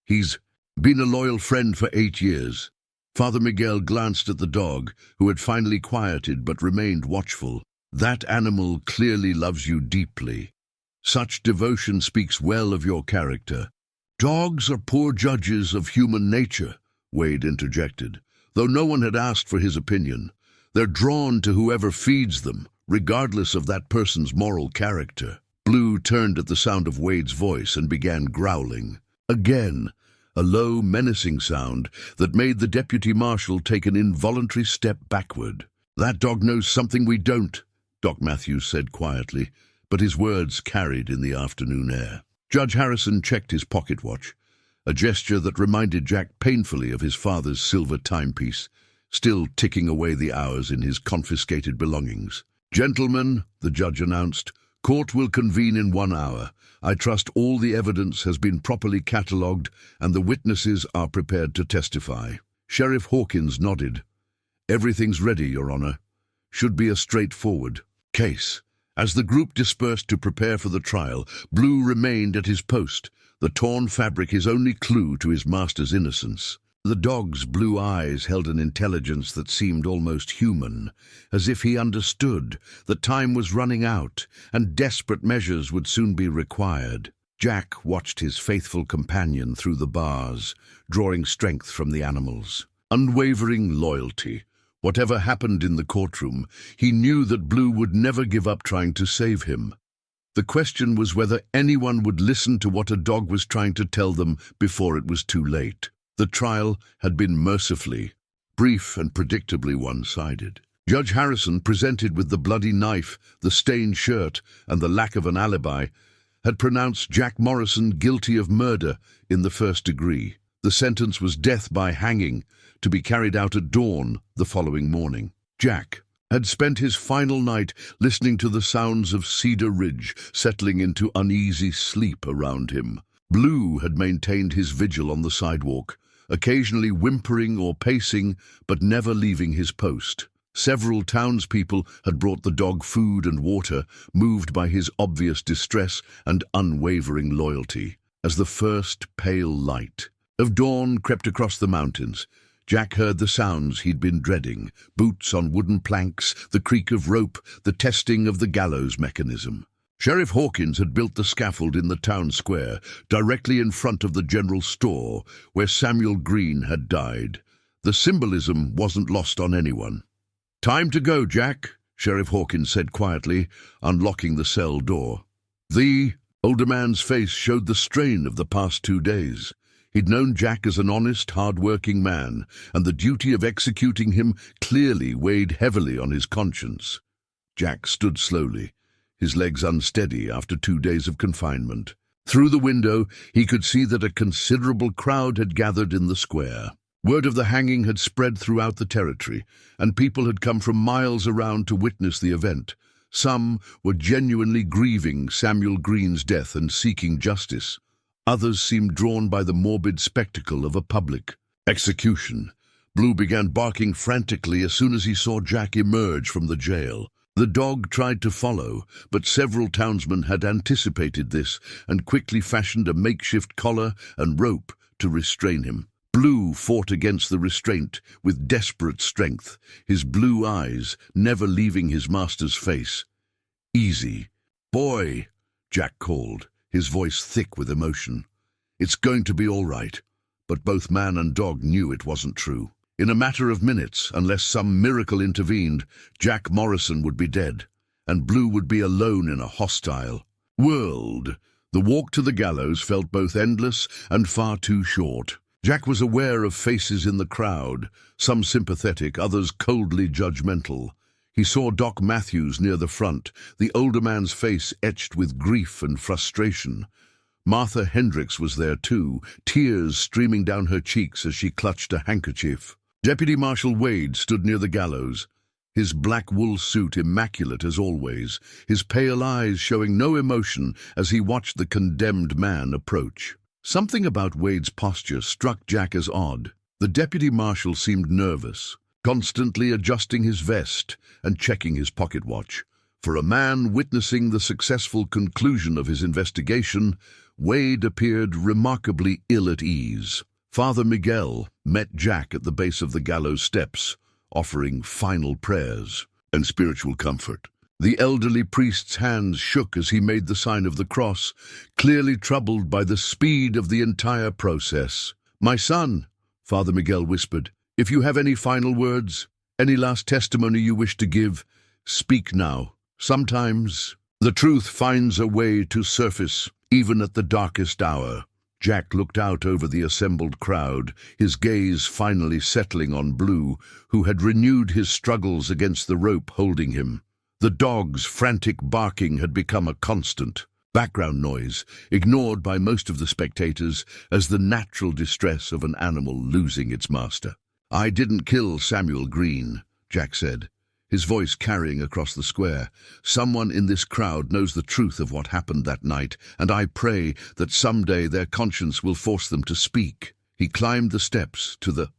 He's been a loyal friend for 8 years. Father Miguel glanced at the dog, who had finally quieted but remained watchful. "That animal clearly loves you deeply. Such devotion speaks well of your character." "Dogs are poor judges of human nature," Wade interjected, though no one had asked for his opinion. "They're drawn to whoever feeds them, regardless of that person's moral character." Blue turned at the sound of Wade's voice and began growling. Again, a low, menacing sound that made the deputy marshal take an involuntary step backward. "That dog knows something we don't," Doc Matthews said quietly, but his words carried in the afternoon air. Judge Harrison checked his pocket watch, a gesture that reminded Jack painfully of his father's silver timepiece, still ticking away the hours in his confiscated belongings. "Gentlemen," the judge announced, "court will convene in 1 hour. I trust all the evidence has been properly catalogued and the witnesses are prepared to testify." Sheriff Hawkins nodded. "Everything's ready, Your Honor. Should be a straightforward case." As the group dispersed to prepare for the trial, Blue remained at his post, the torn fabric his only clue to his master's innocence. The dog's blue eyes held an intelligence that seemed almost human, as if he understood that time was running out and desperate measures would soon be required. Jack watched his faithful companion through the bars, drawing strength from the animals. Unwavering loyalty. Whatever happened in the courtroom, he knew that Blue would never give up trying to save him. The question was whether anyone would listen to what a dog was trying to tell them before it was too late. The trial had been mercifully brief and predictably one-sided. Judge Harrison, presented with the bloody knife, the stained shirt, and the lack of an alibi, had pronounced Jack Morrison guilty of murder in the first degree. The sentence was death by hanging, to be carried out at dawn the following morning. Jack had spent his final night listening to the sounds of Cedar Ridge settling into uneasy sleep around him. Blue had maintained his vigil on the sidewalk, occasionally whimpering or pacing, but never leaving his post. Several townspeople had brought the dog food and water, moved by his obvious distress and unwavering loyalty. As the first pale light of dawn crept across the mountains, Jack heard the sounds he'd been dreading: boots on wooden planks, the creak of rope, the testing of the gallows mechanism. Sheriff Hawkins had built the scaffold in the town square, directly in front of the general store, where Samuel Green had died. The symbolism wasn't lost on anyone. "Time to go, Jack," Sheriff Hawkins said quietly, unlocking the cell door. The older man's face showed the strain of the past 2 days. He'd known Jack as an honest, hard-working man, and the duty of executing him clearly weighed heavily on his conscience. Jack stood slowly, his legs unsteady after 2 days of confinement. Through the window, he could see that a considerable crowd had gathered in the square. Word of the hanging had spread throughout the territory, and people had come from miles around to witness the event. Some were genuinely grieving Samuel Green's death and seeking justice. Others seemed drawn by the morbid spectacle of a public execution. Blue began barking frantically as soon as he saw Jack emerge from the jail. The dog tried to follow, but several townsmen had anticipated this and quickly fashioned a makeshift collar and rope to restrain him. Blue fought against the restraint with desperate strength, his blue eyes never leaving his master's face. "Easy. Boy," Jack called, his voice thick with emotion. "It's going to be all right." But both man and dog knew it wasn't true. In a matter of minutes, unless some miracle intervened, Jack Morrison would be dead, and Blue would be alone in a hostile world. The walk to the gallows felt both endless and far too short. Jack was aware of faces in the crowd, some sympathetic, others coldly judgmental. He saw Doc Matthews near the front, the older man's face etched with grief and frustration. Martha Hendricks was there too, tears streaming down her cheeks as she clutched a handkerchief. Deputy Marshal Wade stood near the gallows, his black wool suit immaculate as always, his pale eyes showing no emotion as he watched the condemned man approach. Something about Wade's posture struck Jack as odd. The deputy marshal seemed nervous, constantly adjusting his vest and checking his pocket watch. For a man witnessing the successful conclusion of his investigation, Wade appeared remarkably ill at ease. Father Miguel met Jack at the base of the gallows steps, offering final prayers and spiritual comfort. The elderly priest's hands shook as he made the sign of the cross, clearly troubled by the speed of the entire process. "My son," Father Miguel whispered, "if you have any final words, any last testimony you wish to give, speak now. Sometimes the truth finds a way to surface, even at the darkest hour." Jack looked out over the assembled crowd, his gaze finally settling on Blue, who had renewed his struggles against the rope holding him. The dog's frantic barking had become a constant background noise, ignored by most of the spectators as the natural distress of an animal losing its master. "I didn't kill Samuel Green," Jack said, his voice carrying across the square. "Someone in this crowd knows the truth of what happened that night, and I pray that someday their conscience will force them to speak." He climbed the steps to the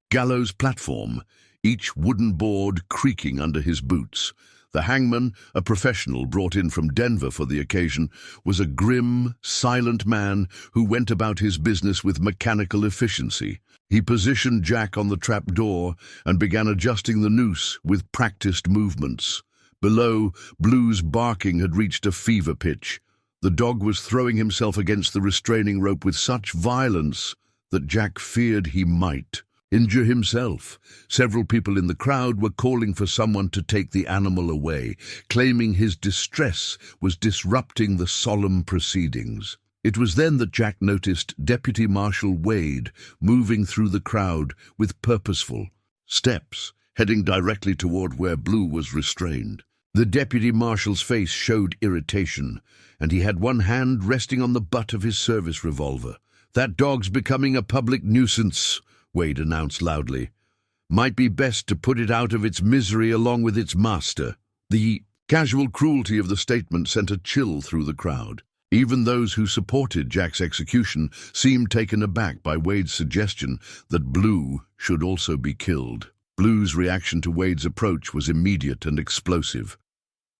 gallows platform, each wooden board creaking under his boots. The hangman, a professional brought in from Denver for the occasion, was a grim, silent man who went about his business with mechanical efficiency. He positioned Jack on the trap door and began adjusting the noose with practiced movements. Below, Blue's barking had reached a fever pitch. The dog was throwing himself against the restraining rope with such violence that Jack feared he might injure himself. Several people in the crowd were calling for someone to take the animal away, claiming his distress was disrupting the solemn proceedings. It was then that Jack noticed Deputy Marshal Wade moving through the crowd with purposeful steps, heading directly toward where Blue was restrained. The deputy marshal's face showed irritation, and he had one hand resting on the butt of his service revolver. "That dog's becoming a public nuisance," Wade announced loudly. "Might be best to put it out of its misery along with its master." The casual cruelty of the statement sent a chill through the crowd. Even those who supported Jack's execution seemed taken aback by Wade's suggestion that Blue should also be killed. Blue's reaction to Wade's approach was immediate and explosive.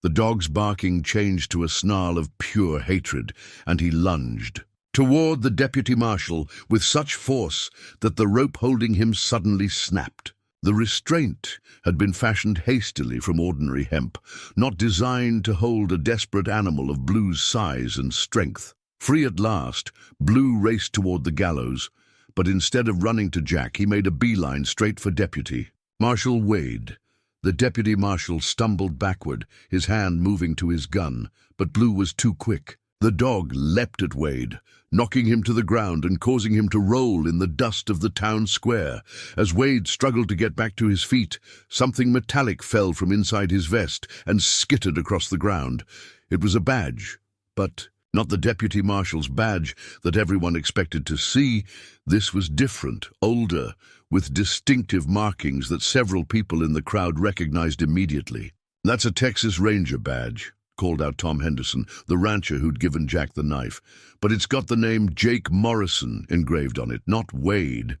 The dog's barking changed to a snarl of pure hatred, and he lunged toward the deputy marshal with such force that the rope holding him suddenly snapped. The restraint had been fashioned hastily from ordinary hemp, not designed to hold a desperate animal of Blue's size and strength. Free at last, Blue raced toward the gallows, but instead of running to Jack, he made a beeline straight for Deputy Marshal Wade. The deputy marshal stumbled backward, his hand moving to his gun, but Blue was too quick. The dog leapt at Wade, knocking him to the ground and causing him to roll in the dust of the town square. As Wade struggled to get back to his feet, something metallic fell from inside his vest and skittered across the ground. It was a badge, but not the deputy marshal's badge that everyone expected to see. This was different, older, with distinctive markings that several people in the crowd recognized immediately. "That's a Texas Ranger badge," called out Tom Henderson, the rancher who'd given Jack the knife. "But it's got the name Jake Morrison engraved on it, not Wade.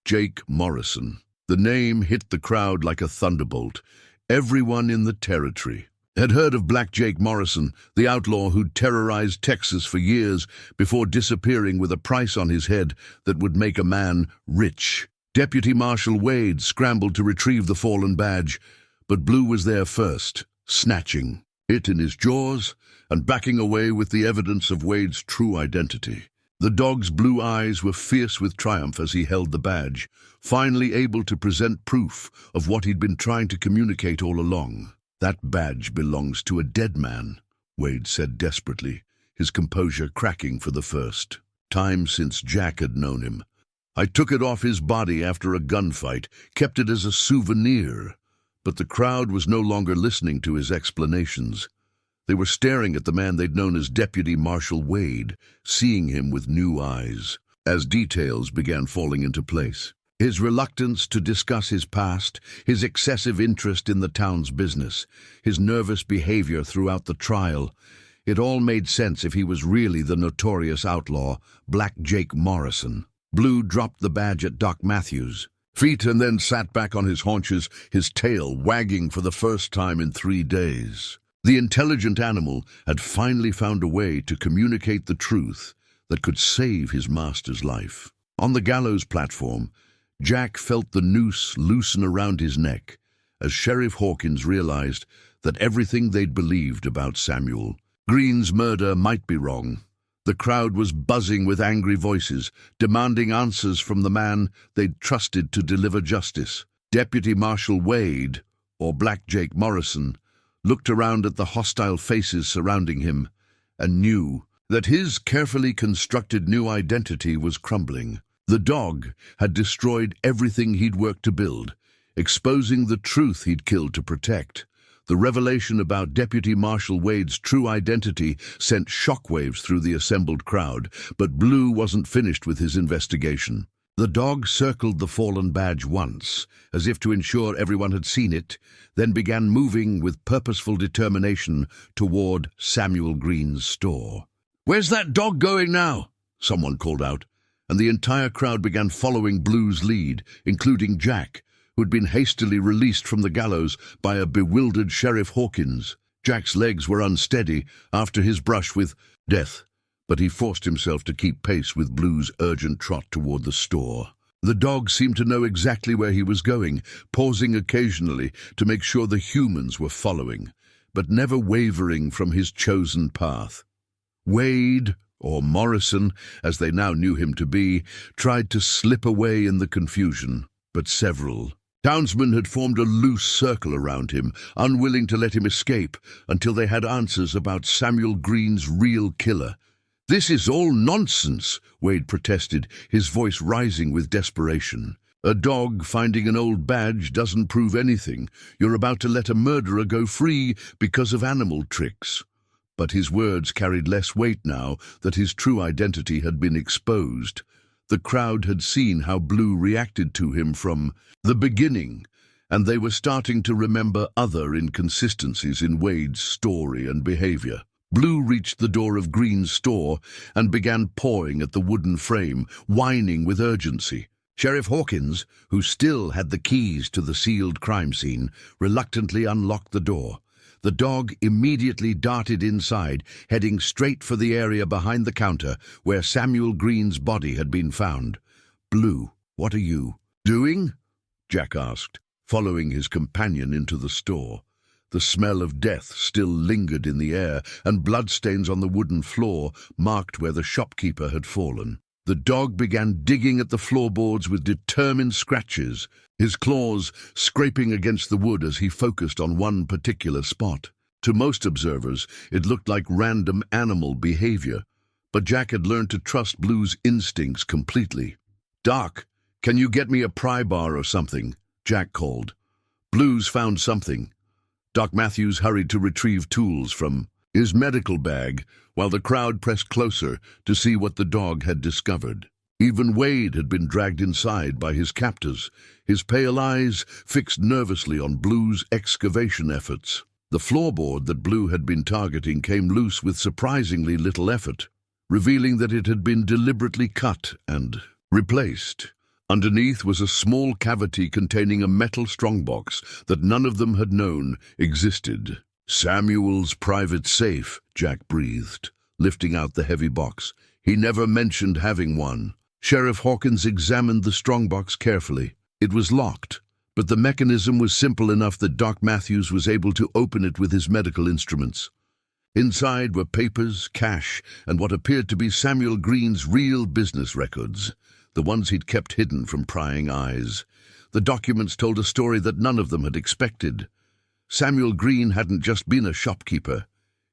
Jake Morrison." The name hit the crowd like a thunderbolt. Everyone in the territory had heard of Black Jake Morrison, the outlaw who'd terrorized Texas for years before disappearing with a price on his head that would make a man rich. Deputy Marshal Wade scrambled to retrieve the fallen badge, but Blue was there first, snatching it in his jaws and backing away with the evidence of Wade's true identity. The dog's blue eyes were fierce with triumph as he held the badge, finally able to present proof of what he'd been trying to communicate all along. "That badge belongs to a dead man," Wade said desperately, his composure cracking for the first time since Jack had known him. "I took it off his body after a gunfight, kept it as a souvenir." But the crowd was no longer listening to his explanations. They were staring at the man they'd known as Deputy Marshal Wade, seeing him with new eyes. As details began falling into place, his reluctance to discuss his past, his excessive interest in the town's business, his nervous behavior throughout the trial, it all made sense if he was really the notorious outlaw, Black Jake Morrison. Blue dropped the badge at Doc Matthews' feet and then sat back on his haunches, his tail wagging for the first time in 3 days. The intelligent animal had finally found a way to communicate the truth that could save his master's life. On the gallows platform, Jack felt the noose loosen around his neck as Sheriff Hawkins realized that everything they'd believed about Samuel Green's murder might be wrong. The crowd was buzzing with angry voices, demanding answers from the man they'd trusted to deliver justice. Deputy Marshal Wade, or Black Jake Morrison, looked around at the hostile faces surrounding him and knew that his carefully constructed new identity was crumbling. The dog had destroyed everything he'd worked to build, exposing the truth he'd killed to protect. The revelation about Deputy Marshal Wade's true identity sent shockwaves through the assembled crowd, but Blue wasn't finished with his investigation. The dog circled the fallen badge once, as if to ensure everyone had seen it, then began moving with purposeful determination toward Samuel Green's store. "Where's that dog going now?" someone called out, and the entire crowd began following Blue's lead, including Jack, who'd been hastily released from the gallows by a bewildered Sheriff Hawkins. Jack's legs were unsteady after his brush with death, but he forced himself to keep pace with Blue's urgent trot toward the store. The dog seemed to know exactly where he was going, pausing occasionally to make sure the humans were following, but never wavering from his chosen path. Wade, or Morrison, as they now knew him to be, tried to slip away in the confusion, but several townsmen had formed a loose circle around him, unwilling to let him escape until they had answers about Samuel Green's real killer. "This is all nonsense," Wade protested, his voice rising with desperation. "A dog finding an old badge doesn't prove anything. You're about to let a murderer go free because of animal tricks." But his words carried less weight now that his true identity had been exposed. The crowd had seen how Blue reacted to him from the beginning, and they were starting to remember other inconsistencies in Wade's story and behavior. Blue reached the door of Green's store and began pawing at the wooden frame, whining with urgency. Sheriff Hawkins, who still had the keys to the sealed crime scene, reluctantly unlocked the door. The dog immediately darted inside, heading straight for the area behind the counter where Samuel Green's body had been found. "Blue, what are you doing?" Jack asked, following his companion into the store. The smell of death still lingered in the air, and bloodstains on the wooden floor marked where the shopkeeper had fallen. The dog began digging at the floorboards with determined scratches, his claws scraping against the wood as he focused on one particular spot. To most observers, it looked like random animal behavior, but Jack had learned to trust Blue's instincts completely. "Doc, can you get me a pry bar or something?" Jack called. "Blue's found something." Doc Matthews hurried to retrieve tools from his medical bag, while the crowd pressed closer to see what the dog had discovered. Even Wade had been dragged inside by his captors, his pale eyes fixed nervously on Blue's excavation efforts. The floorboard that Blue had been targeting came loose with surprisingly little effort, revealing that it had been deliberately cut and replaced. Underneath was a small cavity containing a metal strongbox that none of them had known existed. "Samuel's private safe," Jack breathed, lifting out the heavy box. "He never mentioned having one." Sheriff Hawkins examined the strongbox carefully. It was locked, but the mechanism was simple enough that Doc Matthews was able to open it with his medical instruments. Inside were papers, cash, and what appeared to be Samuel Green's real business records, the ones he'd kept hidden from prying eyes. The documents told a story that none of them had expected. Samuel Green hadn't just been a shopkeeper.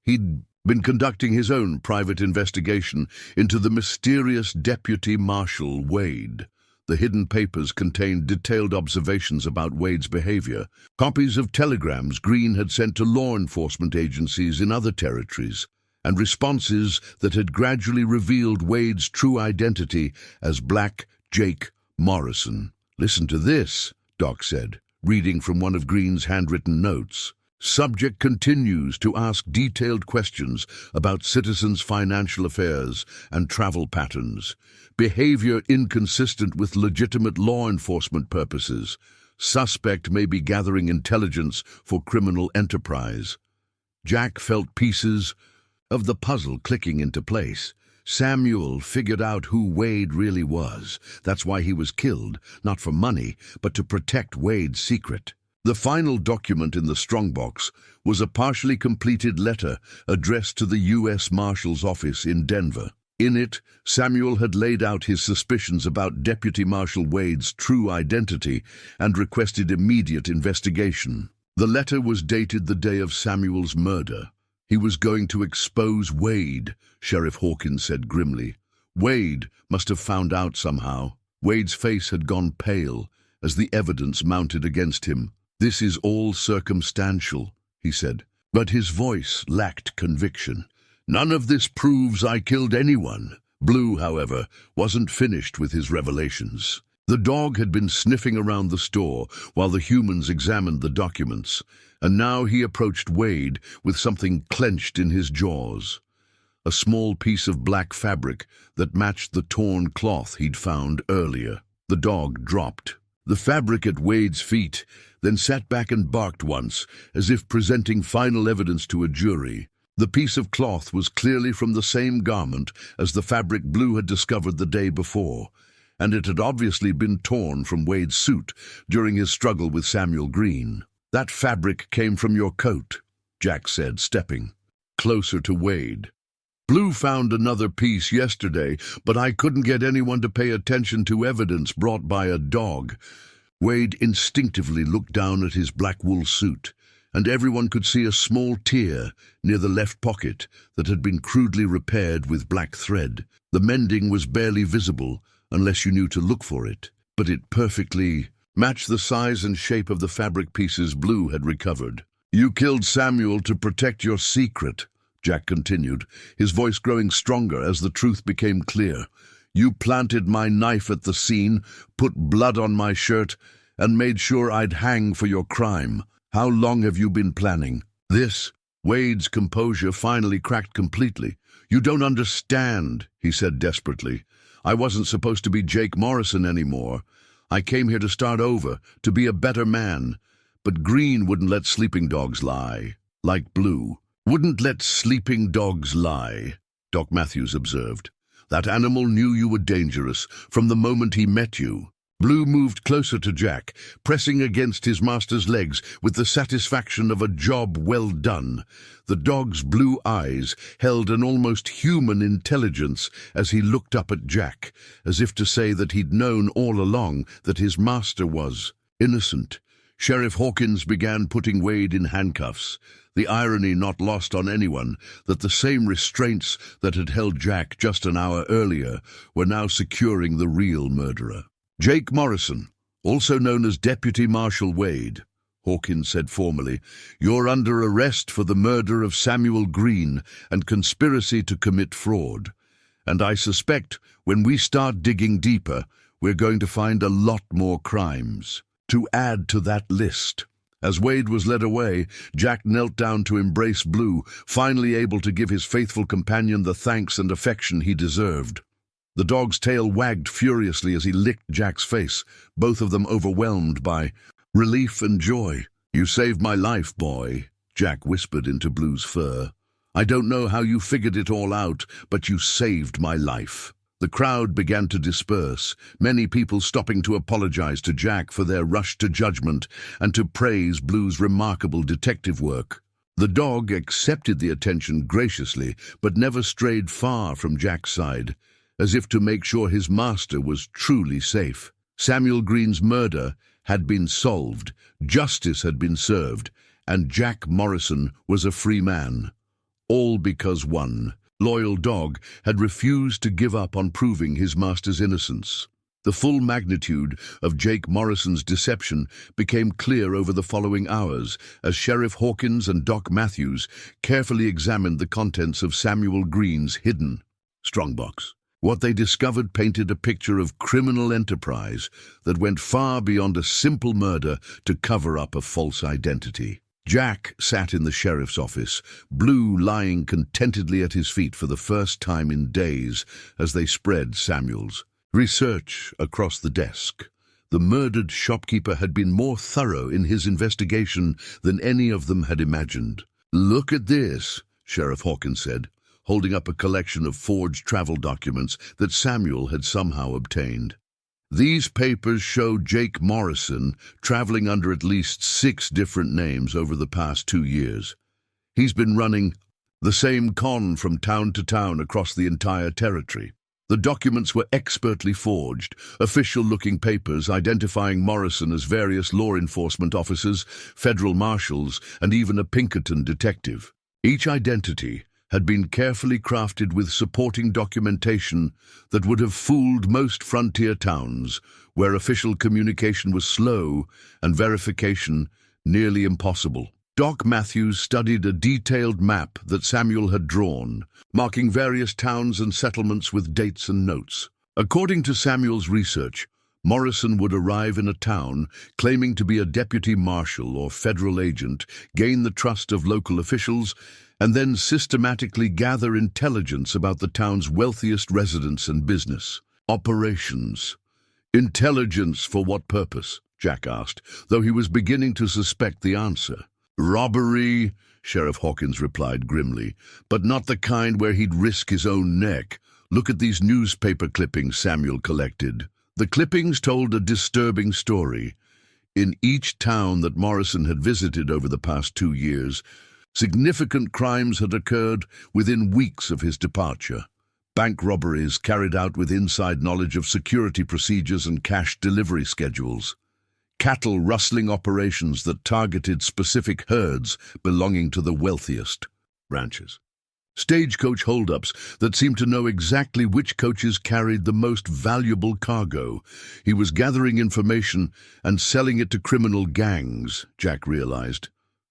He'd been conducting his own private investigation into the mysterious Deputy Marshal Wade. The hidden papers contained detailed observations about Wade's behavior, copies of telegrams Green had sent to law enforcement agencies in other territories, and responses that had gradually revealed Wade's true identity as Black Jake Morrison. "Listen to this," Doc said, reading from one of Green's handwritten notes. "Subject continues to ask detailed questions about citizens' financial affairs and travel patterns. Behavior inconsistent with legitimate law enforcement purposes. Suspect may be gathering intelligence for criminal enterprise." Jack felt pieces of the puzzle clicking into place. Samuel figured out who Wade really was. That's why he was killed, not for money, but to protect Wade's secret. The final document in the strongbox was a partially completed letter addressed to the U.S. Marshal's office in Denver. In it, Samuel had laid out his suspicions about Deputy Marshal Wade's true identity and requested immediate investigation. The letter was dated the day of Samuel's murder. "He was going to expose Wade," Sheriff Hawkins said grimly. "Wade must have found out somehow." Wade's face had gone pale as the evidence mounted against him. "This is all circumstantial," he said, but his voice lacked conviction. "None of this proves I killed anyone." Blue, however, wasn't finished with his revelations. The dog had been sniffing around the store while the humans examined the documents, and now he approached Wade with something clenched in his jaws. A small piece of black fabric that matched the torn cloth he'd found earlier. The dog dropped the fabric at Wade's feet, then sat back and barked once, as if presenting final evidence to a jury. The piece of cloth was clearly from the same garment as the fabric Blue had discovered the day before, and it had obviously been torn from Wade's suit during his struggle with Samuel Green. "That fabric came from your coat," Jack said, stepping closer to Wade. Blue found another piece yesterday, but I couldn't get anyone to pay attention to evidence brought by a dog. Wade instinctively looked down at his black wool suit, and everyone could see a small tear near the left pocket that had been crudely repaired with black thread. The mending was barely visible unless you knew to look for it, but it perfectly matched the size and shape of the fabric pieces Blue had recovered. "You killed Samuel to protect your secret," Jack continued, his voice growing stronger as the truth became clear. "You planted my knife at the scene, put blood on my shirt, and made sure I'd hang for your crime. How long have you been planning this?" Wade's composure finally cracked completely. "You don't understand," he said desperately. "I wasn't supposed to be Jake Morrison anymore. I came here to start over, to be a better man. But Green wouldn't let sleeping dogs lie, like Blue." "Wouldn't let sleeping dogs lie," Doc Matthews observed. "That animal knew you were dangerous from the moment he met you." Blue moved closer to Jack, pressing against his master's legs with the satisfaction of a job well done. The dog's blue eyes held an almost human intelligence as he looked up at Jack, as if to say that he'd known all along that his master was innocent. Sheriff Hawkins began putting Wade in handcuffs, the irony not lost on anyone that the same restraints that had held Jack just an hour earlier were now securing the real murderer. "Jake Morrison, also known as Deputy Marshal Wade," Hawkins said formally, "you're under arrest for the murder of Samuel Green and conspiracy to commit fraud. And I suspect when we start digging deeper, we're going to find a lot more crimes to add to that list." As Wade was led away, Jack knelt down to embrace Blue, finally able to give his faithful companion the thanks and affection he deserved. The dog's tail wagged furiously as he licked Jack's face, both of them overwhelmed by relief and joy. "You saved my life, boy," Jack whispered into Blue's fur. "I don't know how you figured it all out, but you saved my life." The crowd began to disperse, many people stopping to apologize to Jack for their rush to judgment and to praise Blue's remarkable detective work. The dog accepted the attention graciously, but never strayed far from Jack's side, as if to make sure his master was truly safe. Samuel Green's murder had been solved, justice had been served, and Jack Morrison was a free man. All because one loyal dog had refused to give up on proving his master's innocence. The full magnitude of Jake Morrison's deception became clear over the following hours as Sheriff Hawkins and Doc Matthews carefully examined the contents of Samuel Green's hidden strongbox. What they discovered painted a picture of criminal enterprise that went far beyond a simple murder to cover up a false identity. Jack sat in the sheriff's office, Blue lying contentedly at his feet for the first time in days as they spread Samuel's research across the desk. The murdered shopkeeper had been more thorough in his investigation than any of them had imagined. "Look at this," Sheriff Hawkins said, holding up a collection of forged travel documents that Samuel had somehow obtained. "These papers show Jake Morrison traveling under at least 6 different names over the past 2 years. He's been running the same con from town to town across the entire territory." The documents were expertly forged, official-looking papers identifying Morrison as various law enforcement officers, federal marshals, and even a Pinkerton detective. Each identity had been carefully crafted with supporting documentation that would have fooled most frontier towns, where official communication was slow and verification nearly impossible. Doc Matthews studied a detailed map that Samuel had drawn, marking various towns and settlements with dates and notes. According to Samuel's research, Morrison would arrive in a town claiming to be a deputy marshal or federal agent, gain the trust of local officials, and then systematically gather intelligence about the town's wealthiest residents and business operations. "Intelligence for what purpose?" Jack asked, though he was beginning to suspect the answer. "Robbery," Sheriff Hawkins replied grimly, "but not the kind where he'd risk his own neck. Look at these newspaper clippings Samuel collected." The clippings told a disturbing story. In each town that Morrison had visited over the past 2 years, Significant crimes had occurred within weeks of his departure. Bank robberies carried out with inside knowledge of security procedures and cash delivery schedules. Cattle rustling operations that targeted specific herds belonging to the wealthiest ranches. Stagecoach holdups that seemed to know exactly which coaches carried the most valuable cargo. He was gathering information and selling it to criminal gangs, Jack realized.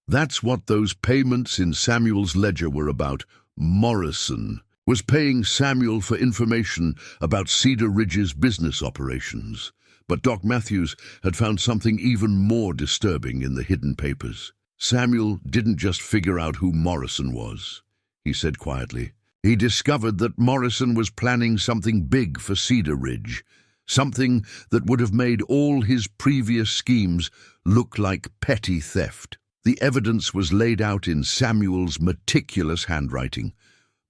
That's what those payments in Samuel's ledger were about. Morrison was paying Samuel for information about Cedar Ridge's business operations. But Doc Matthews had found something even more disturbing in the hidden papers. Samuel didn't just figure out who Morrison was, he said quietly. He discovered that Morrison was planning something big for Cedar Ridge, something that would have made all his previous schemes look like petty theft. The evidence was laid out in Samuel's meticulous handwriting.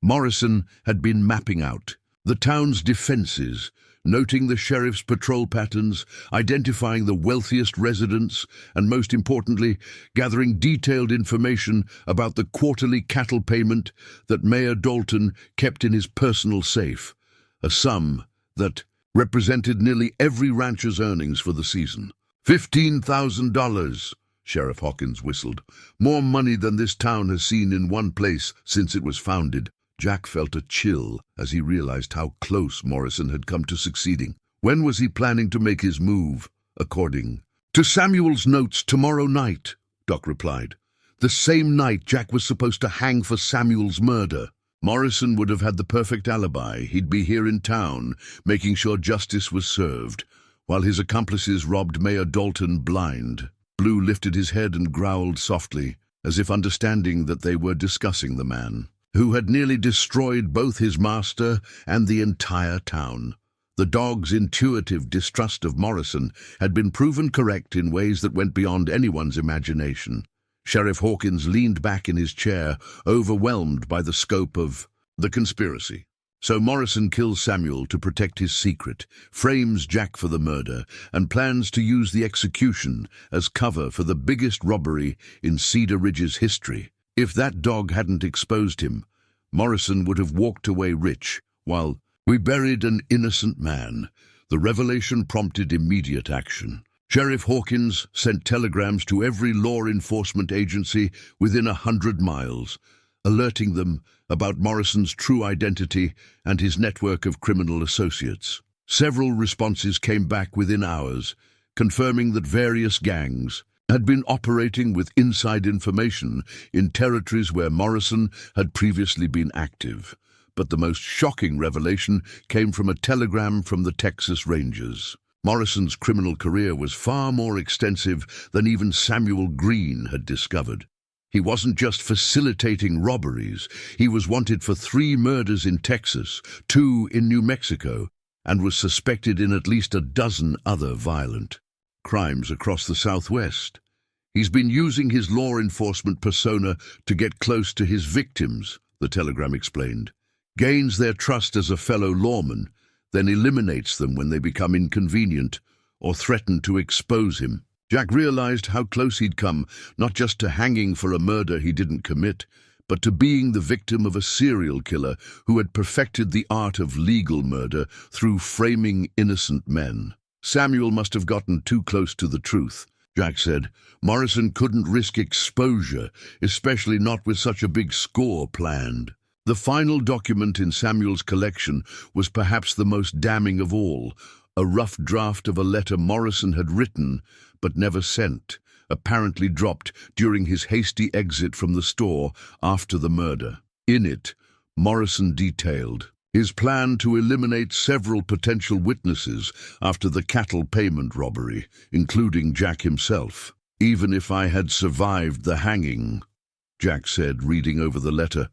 Morrison had been mapping out the town's defenses, noting the sheriff's patrol patterns, identifying the wealthiest residents, and most importantly, gathering detailed information about the quarterly cattle payment that Mayor Dalton kept in his personal safe, a sum that represented nearly every rancher's earnings for the season. $15,000, Sheriff Hawkins whistled. More money than this town has seen in one place since it was founded. Jack felt a chill as he realized how close Morrison had come to succeeding. When was he planning to make his move? According to Samuel's notes, tomorrow night, Doc replied. The same night Jack was supposed to hang for Samuel's murder. Morrison would have had the perfect alibi. He'd be here in town, making sure justice was served, while his accomplices robbed Mayor Dalton blind. Blue lifted his head and growled softly, as if understanding that they were discussing the man who had nearly destroyed both his master and the entire town. The dog's intuitive distrust of Morrison had been proven correct in ways that went beyond anyone's imagination. Sheriff Hawkins leaned back in his chair, overwhelmed by the scope of the conspiracy. So Morrison kills Samuel to protect his secret, frames Jack for the murder, and plans to use the execution as cover for the biggest robbery in Cedar Ridge's history. If that dog hadn't exposed him, Morrison would have walked away rich, while we buried an innocent man. The revelation prompted immediate action. Sheriff Hawkins sent telegrams to every law enforcement agency within 100 miles, alerting them about Morrison's true identity and his network of criminal associates. Several responses came back within hours, confirming that various gangs had been operating with inside information in territories where Morrison had previously been active. But the most shocking revelation came from a telegram from the Texas Rangers. Morrison's criminal career was far more extensive than even Samuel Green had discovered. He wasn't just facilitating robberies. He was wanted for 3 murders in Texas, 2 in New Mexico, and was suspected in at least a dozen other violent crimes across the Southwest. He's been using his law enforcement persona to get close to his victims, the telegram explained. Gains their trust as a fellow lawman, then eliminates them when they become inconvenient or threaten to expose him. Jack realized how close he'd come, not just to hanging for a murder he didn't commit, but to being the victim of a serial killer who had perfected the art of legal murder through framing innocent men. Samuel must have gotten too close to the truth, Jack said. Morrison couldn't risk exposure, especially not with such a big score planned. The final document in Samuel's collection was perhaps the most damning of all, a rough draft of a letter Morrison had written but never sent, apparently dropped during his hasty exit from the store after the murder. In it, Morrison detailed his plan to eliminate several potential witnesses after the cattle payment robbery, including Jack himself. Even if I had survived the hanging, Jack said, reading over the letter,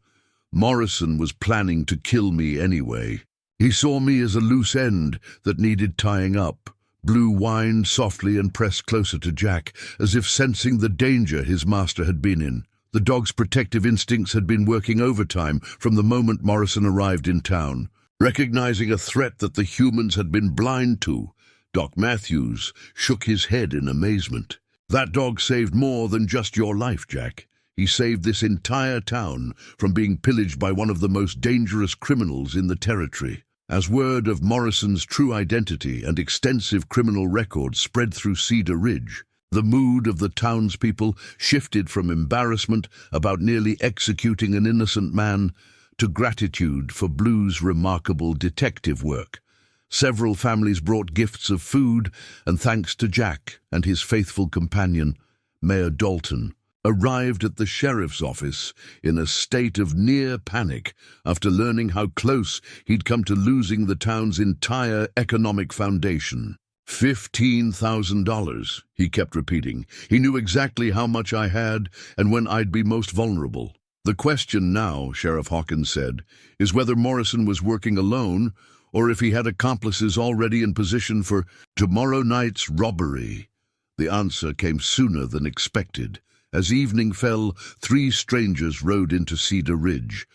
Morrison was planning to kill me anyway. He saw me as a loose end that needed tying up. Blue whined softly and pressed closer to Jack, as if sensing the danger his master had been in. The dog's protective instincts had been working overtime from the moment Morrison arrived in town. Recognizing a threat that the humans had been blind to, Doc Matthews shook his head in amazement. That dog saved more than just your life, Jack, He saved this entire town from being pillaged by one of the most dangerous criminals in the territory. As word of Morrison's true identity and extensive criminal record spread through Cedar Ridge, the mood of the townspeople shifted from embarrassment about nearly executing an innocent man to gratitude for Blue's remarkable detective work. Several families brought gifts of food and thanks to Jack and his faithful companion, Mayor Dalton, arrived at the sheriff's office in a state of near panic after learning how close he'd come to losing the town's entire economic foundation. $15,000, he kept repeating. He knew exactly how much I had and when I'd be most vulnerable. The question now, Sheriff Hawkins said, is whether Morrison was working alone or if he had accomplices already in position for tomorrow night's robbery. The answer came sooner than expected. As evening fell, 3 strangers rode into Cedar Ridge,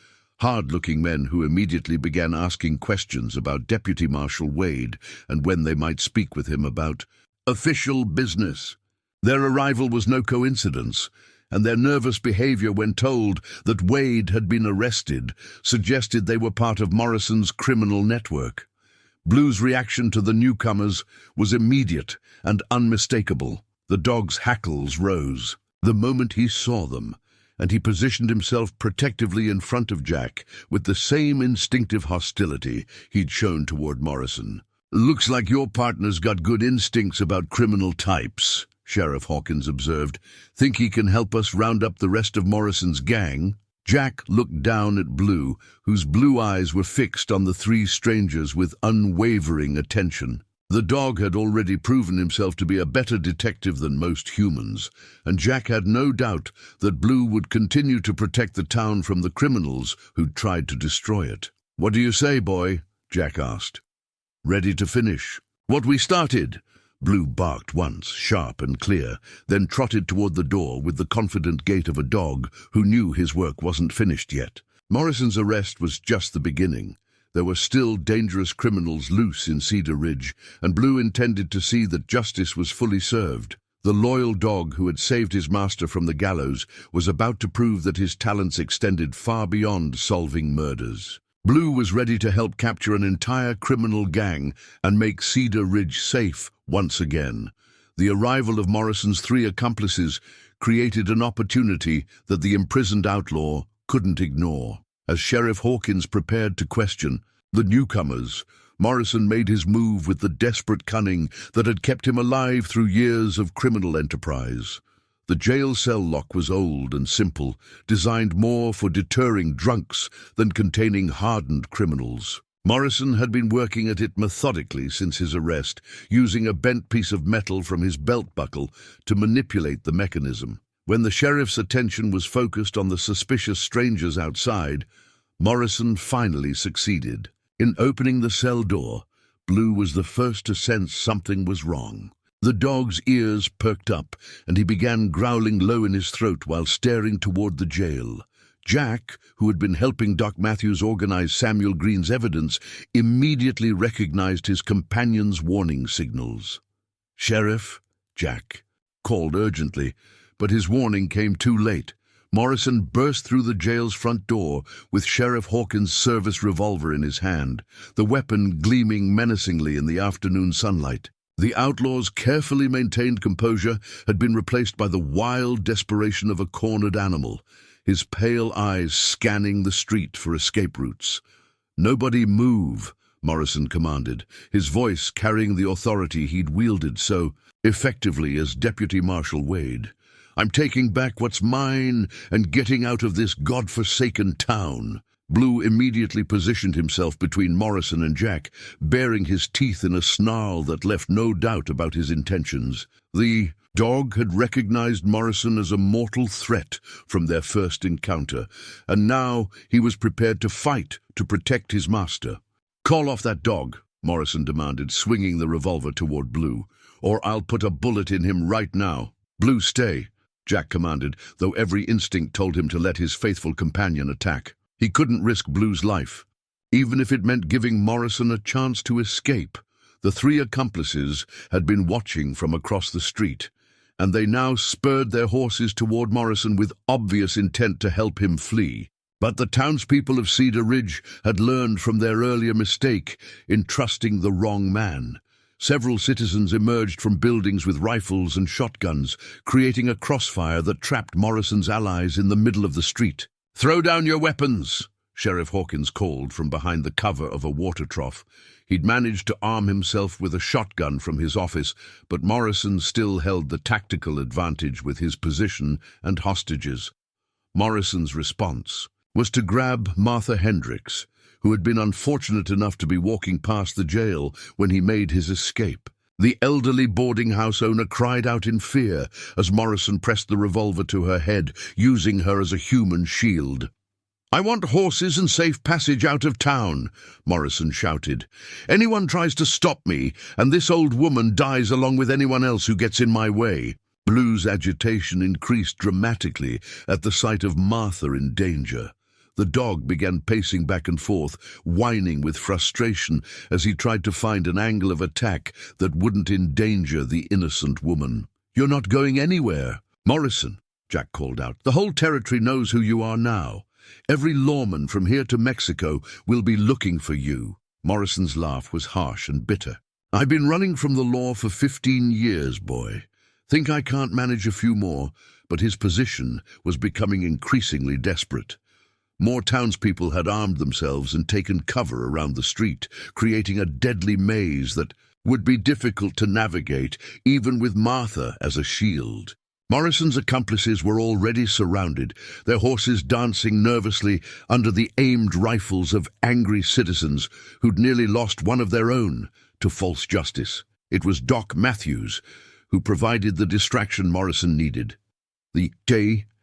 hard-looking men who immediately began asking questions about Deputy Marshal Wade and when they might speak with him about official business. Their arrival was no coincidence, and their nervous behavior when told that Wade had been arrested suggested they were part of Morrison's criminal network. Blue's reaction to the newcomers was immediate and unmistakable. The dog's hackles rose the moment he saw them, and he positioned himself protectively in front of Jack with the same instinctive hostility he'd shown toward Morrison. "Looks like your partner's got good instincts about criminal types," Sheriff Hawkins observed. "Think he can help us round up the rest of Morrison's gang?" Jack looked down at Blue, whose blue eyes were fixed on the 3 strangers with unwavering attention. The dog had already proven himself to be a better detective than most humans, and Jack had no doubt that Blue would continue to protect the town from the criminals who'd tried to destroy it. "What do you say, boy?" Jack asked. "Ready to finish what we started?" Blue barked once, sharp and clear, then trotted toward the door with the confident gait of a dog who knew his work wasn't finished yet. Morrison's arrest was just the beginning. There were still dangerous criminals loose in Cedar Ridge, and Blue intended to see that justice was fully served. The loyal dog who had saved his master from the gallows was about to prove that his talents extended far beyond solving murders. Blue was ready to help capture an entire criminal gang and make Cedar Ridge safe once again. The arrival of Morrison's 3 accomplices created an opportunity that the imprisoned outlaw couldn't ignore. As Sheriff Hawkins prepared to question the newcomers, Morrison made his move with the desperate cunning that had kept him alive through years of criminal enterprise. The jail cell lock was old and simple, designed more for deterring drunks than containing hardened criminals. Morrison had been working at it methodically since his arrest, using a bent piece of metal from his belt buckle to manipulate the mechanism. When the sheriff's attention was focused on the suspicious strangers outside, Morrison finally succeeded. In opening the cell door, Blue was the first to sense something was wrong. The dog's ears perked up, and he began growling low in his throat while staring toward the jail. Jack, who had been helping Doc Matthews organize Samuel Green's evidence, immediately recognized his companion's warning signals. "Sheriff," Jack called urgently, but his warning came too late. Morrison burst through the jail's front door with Sheriff Hawkins' service revolver in his hand, the weapon gleaming menacingly in the afternoon sunlight. The outlaw's carefully maintained composure had been replaced by the wild desperation of a cornered animal, his pale eyes scanning the street for escape routes. "Nobody move," Morrison commanded, his voice carrying the authority he'd wielded so effectively as Deputy Marshal Wade. "I'm taking back what's mine and getting out of this godforsaken town." Blue immediately positioned himself between Morrison and Jack, baring his teeth in a snarl that left no doubt about his intentions. The dog had recognized Morrison as a mortal threat from their first encounter, and now he was prepared to fight to protect his master. "Call off that dog," Morrison demanded, swinging the revolver toward Blue, "or I'll put a bullet in him right now." "Blue, stay," Jack commanded, though every instinct told him to let his faithful companion attack. He couldn't risk Blue's life, even if it meant giving Morrison a chance to escape. The 3 accomplices had been watching from across the street, and they now spurred their horses toward Morrison with obvious intent to help him flee. But the townspeople of Cedar Ridge had learned from their earlier mistake in trusting the wrong man. Several citizens emerged from buildings with rifles and shotguns, creating a crossfire that trapped Morrison's allies in the middle of the street. "Throw down your weapons!" Sheriff Hawkins called from behind the cover of a water trough. He'd managed to arm himself with a shotgun from his office, but Morrison still held the tactical advantage with his position and hostages. Morrison's response was to grab Martha Hendricks, who had been unfortunate enough to be walking past the jail when he made his escape. The elderly boarding house owner cried out in fear as Morrison pressed the revolver to her head, using her as a human shield. "I want horses and safe passage out of town," Morrison shouted. "Anyone tries to stop me, and this old woman dies along with anyone else who gets in my way." Blue's agitation increased dramatically at the sight of Martha in danger. The dog began pacing back and forth, whining with frustration as he tried to find an angle of attack that wouldn't endanger the innocent woman. "You're not going anywhere." "Morrison," Jack called out, "the whole territory knows who you are now. Every lawman from here to Mexico will be looking for you." Morrison's laugh was harsh and bitter. "I've been running from the law for 15 years, boy. Think I can't manage a few more?" But his position was becoming increasingly desperate. More townspeople had armed themselves and taken cover around the street, creating a deadly maze that would be difficult to navigate, even with Martha as a shield. Morrison's accomplices were already surrounded, their horses dancing nervously under the aimed rifles of angry citizens who'd nearly lost one of their own to false justice. It was Doc Matthews who provided the distraction Morrison needed. The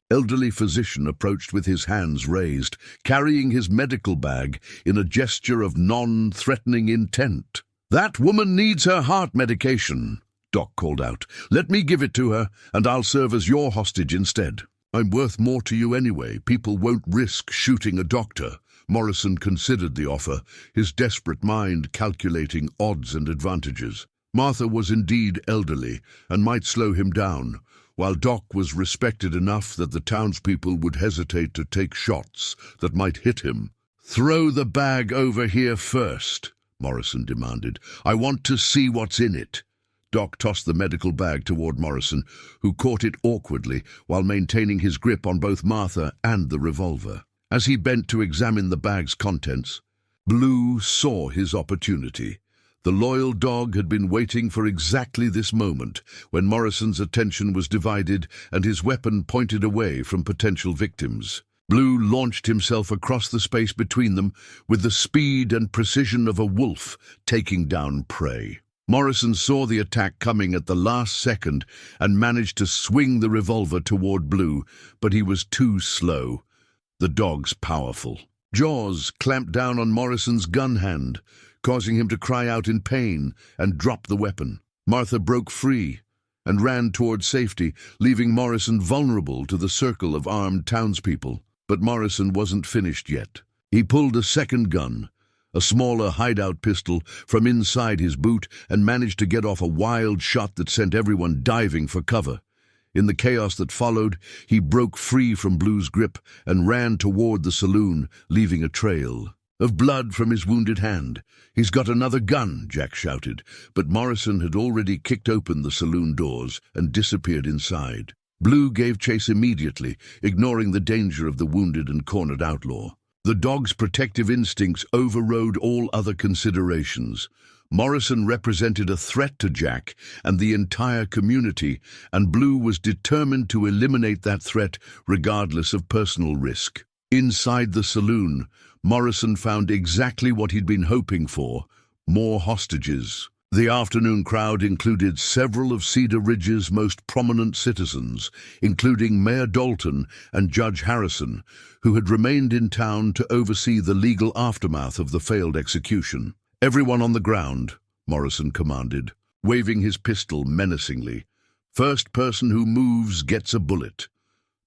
elderly physician approached with his hands raised, carrying his medical bag in a gesture of non-threatening intent. "That woman needs her heart medication," Doc called out. "Let me give it to her, and I'll serve as your hostage instead." "I'm worth more to you anyway. People won't risk shooting a doctor." Morrison considered the offer, his desperate mind calculating odds and advantages. Martha was indeed elderly and might slow him down, while Doc was respected enough that the townspeople would hesitate to take shots that might hit him. "Throw the bag over here first," Morrison demanded. "I want to see what's in it." Doc tossed the medical bag toward Morrison, who caught it awkwardly while maintaining his grip on both Martha and the revolver. As he bent to examine the bag's contents, Blue saw his opportunity. The loyal dog had been waiting for exactly this moment, when Morrison's attention was divided and his weapon pointed away from potential victims. Blue launched himself across the space between them with the speed and precision of a wolf taking down prey. Morrison saw the attack coming at the last second and managed to swing the revolver toward Blue, but he was too slow. The dog's powerful. Jaws clamped down on Morrison's gun hand, causing him to cry out in pain and drop the weapon. Martha broke free and ran toward safety, leaving Morrison vulnerable to the circle of armed townspeople. But Morrison wasn't finished yet. He pulled a second gun, a smaller hideout pistol, from inside his boot and managed to get off a wild shot that sent everyone diving for cover. In the chaos that followed, he broke free from Blue's grip and ran toward the saloon, leaving a trail of blood from his wounded hand. "He's got another gun," Jack shouted, but Morrison had already kicked open the saloon doors and disappeared inside. Blue gave chase immediately, ignoring the danger of the wounded and cornered outlaw. The dog's protective instincts overrode all other considerations. Morrison represented a threat to Jack and the entire community, and Blue was determined to eliminate that threat regardless of personal risk. Inside the saloon, Morrison found exactly what he'd been hoping for: more hostages. The afternoon crowd included several of Cedar Ridge's most prominent citizens, including Mayor Dalton and Judge Harrison, who had remained in town to oversee the legal aftermath of the failed execution. "Everyone on the ground," Morrison commanded, waving his pistol menacingly. "First person who moves gets a bullet."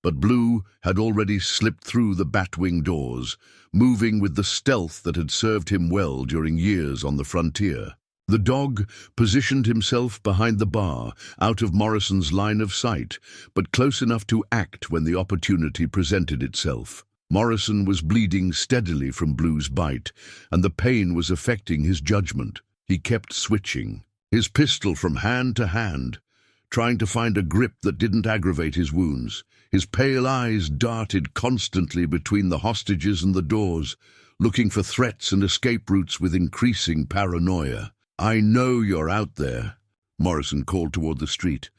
But Blue had already slipped through the batwing doors, moving with the stealth that had served him well during years on the frontier. The dog positioned himself behind the bar, out of Morrison's line of sight, but close enough to act when the opportunity presented itself. Morrison was bleeding steadily from Blue's bite, and the pain was affecting his judgment. He kept switching, his pistol from hand to hand, trying to find a grip that didn't aggravate his wounds. His pale eyes darted constantly between the hostages and the doors, looking for threats and escape routes with increasing paranoia. "I know you're out there," Morrison called toward the street.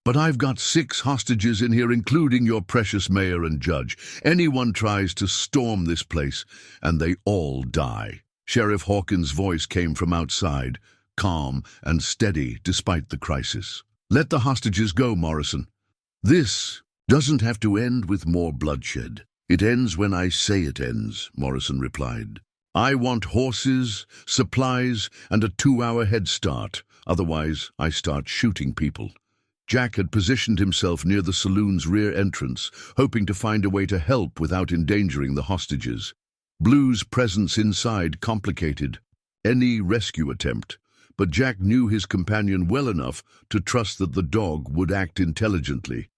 "But I've got 6 hostages in here, including your precious mayor and judge. Anyone tries to storm this place, and they all die." Sheriff Hawkins' voice came from outside, calm and steady despite the crisis. "Let the hostages go, Morrison. This doesn't have to end with more bloodshed. It ends when I say it ends," Morrison replied. "I want horses, supplies, and a 2-hour head start. Otherwise, I start shooting people." Jack had positioned himself near the saloon's rear entrance, hoping to find a way to help without endangering the hostages. Blue's presence inside complicated any rescue attempt, but Jack knew his companion well enough to trust that the dog would act intelligently.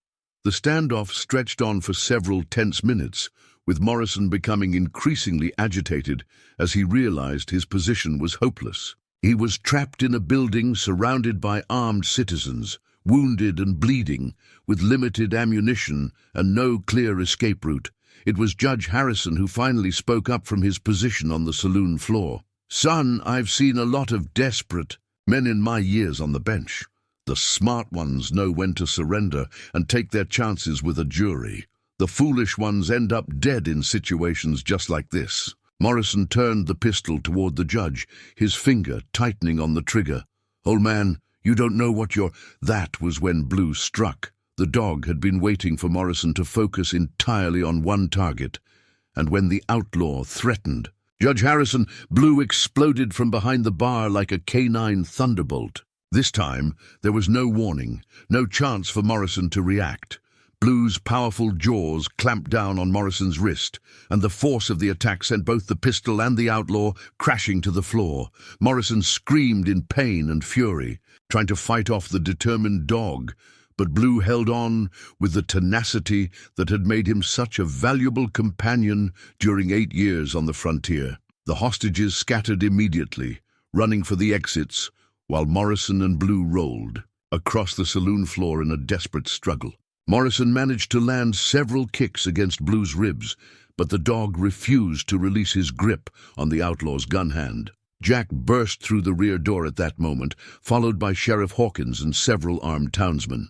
The standoff stretched on for several tense minutes, with Morrison becoming increasingly agitated as he realized his position was hopeless. He was trapped in a building surrounded by armed citizens, wounded and bleeding, with limited ammunition and no clear escape route. It was Judge Harrison who finally spoke up from his position on the saloon floor. "Son, I've seen a lot of desperate men in my years on the bench. The smart ones know when to surrender and take their chances with a jury. The foolish ones end up dead in situations just like this." Morrison turned the pistol toward the judge, his finger tightening on the trigger. "Old man, you don't know what you're—" That was when Blue struck. The dog had been waiting for Morrison to focus entirely on one target, and when the outlaw threatened, "Judge Harrison," Blue exploded from behind the bar like a canine thunderbolt. This time, there was no warning, no chance for Morrison to react. Blue's powerful jaws clamped down on Morrison's wrist, and the force of the attack sent both the pistol and the outlaw crashing to the floor. Morrison screamed in pain and fury, trying to fight off the determined dog, but Blue held on with the tenacity that had made him such a valuable companion during 8 years on the frontier. The hostages scattered immediately, running for the exits, while Morrison and Blue rolled across the saloon floor in a desperate struggle. Morrison managed to land several kicks against Blue's ribs, but the dog refused to release his grip on the outlaw's gun hand. Jack burst through the rear door at that moment, followed by Sheriff Hawkins and several armed townsmen.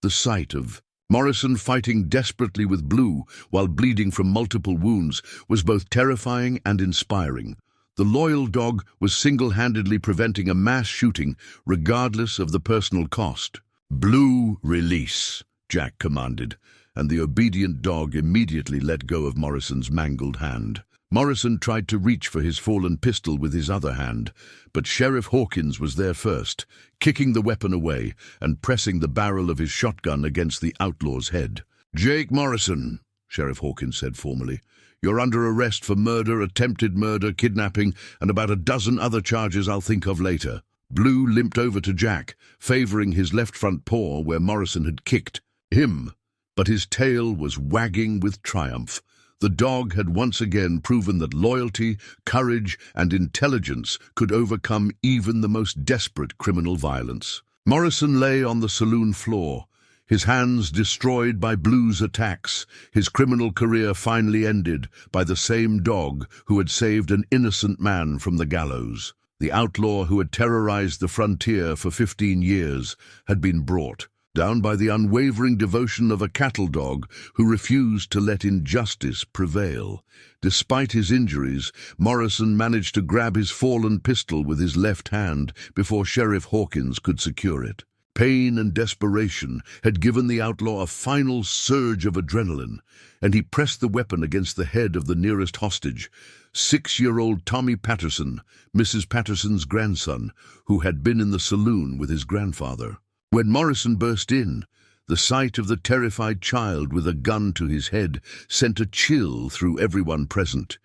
The sight of Morrison fighting desperately with Blue while bleeding from multiple wounds was both terrifying and inspiring. The loyal dog was single-handedly preventing a mass shooting, regardless of the personal cost. "Blue, release," Jack commanded, and the obedient dog immediately let go of Morrison's mangled hand. Morrison tried to reach for his fallen pistol with his other hand, but Sheriff Hawkins was there first, kicking the weapon away and pressing the barrel of his shotgun against the outlaw's head. "Jake Morrison," Sheriff Hawkins said formally, "you're under arrest for murder, attempted murder, kidnapping, and about a dozen other charges I'll think of later." Blue limped over to Jack, favoring his left front paw where Morrison had kicked him, but his tail was wagging with triumph. The dog had once again proven that loyalty, courage, and intelligence could overcome even the most desperate criminal violence. Morrison lay on the saloon floor, his hands destroyed by Blue's attacks, his criminal career finally ended by the same dog who had saved an innocent man from the gallows. The outlaw who had terrorized the frontier for 15 years had been brought down by the unwavering devotion of a cattle dog who refused to let injustice prevail. Despite his injuries, Morrison managed to grab his fallen pistol with his left hand before Sheriff Hawkins could secure it. Pain and desperation had given the outlaw a final surge of adrenaline, and he pressed the weapon against the head of the nearest hostage, 6-year-old Tommy Patterson, Mrs. Patterson's grandson, who had been in the saloon with his grandfather. When Morrison burst in, the sight of the terrified child with a gun to his head sent a chill through everyone present.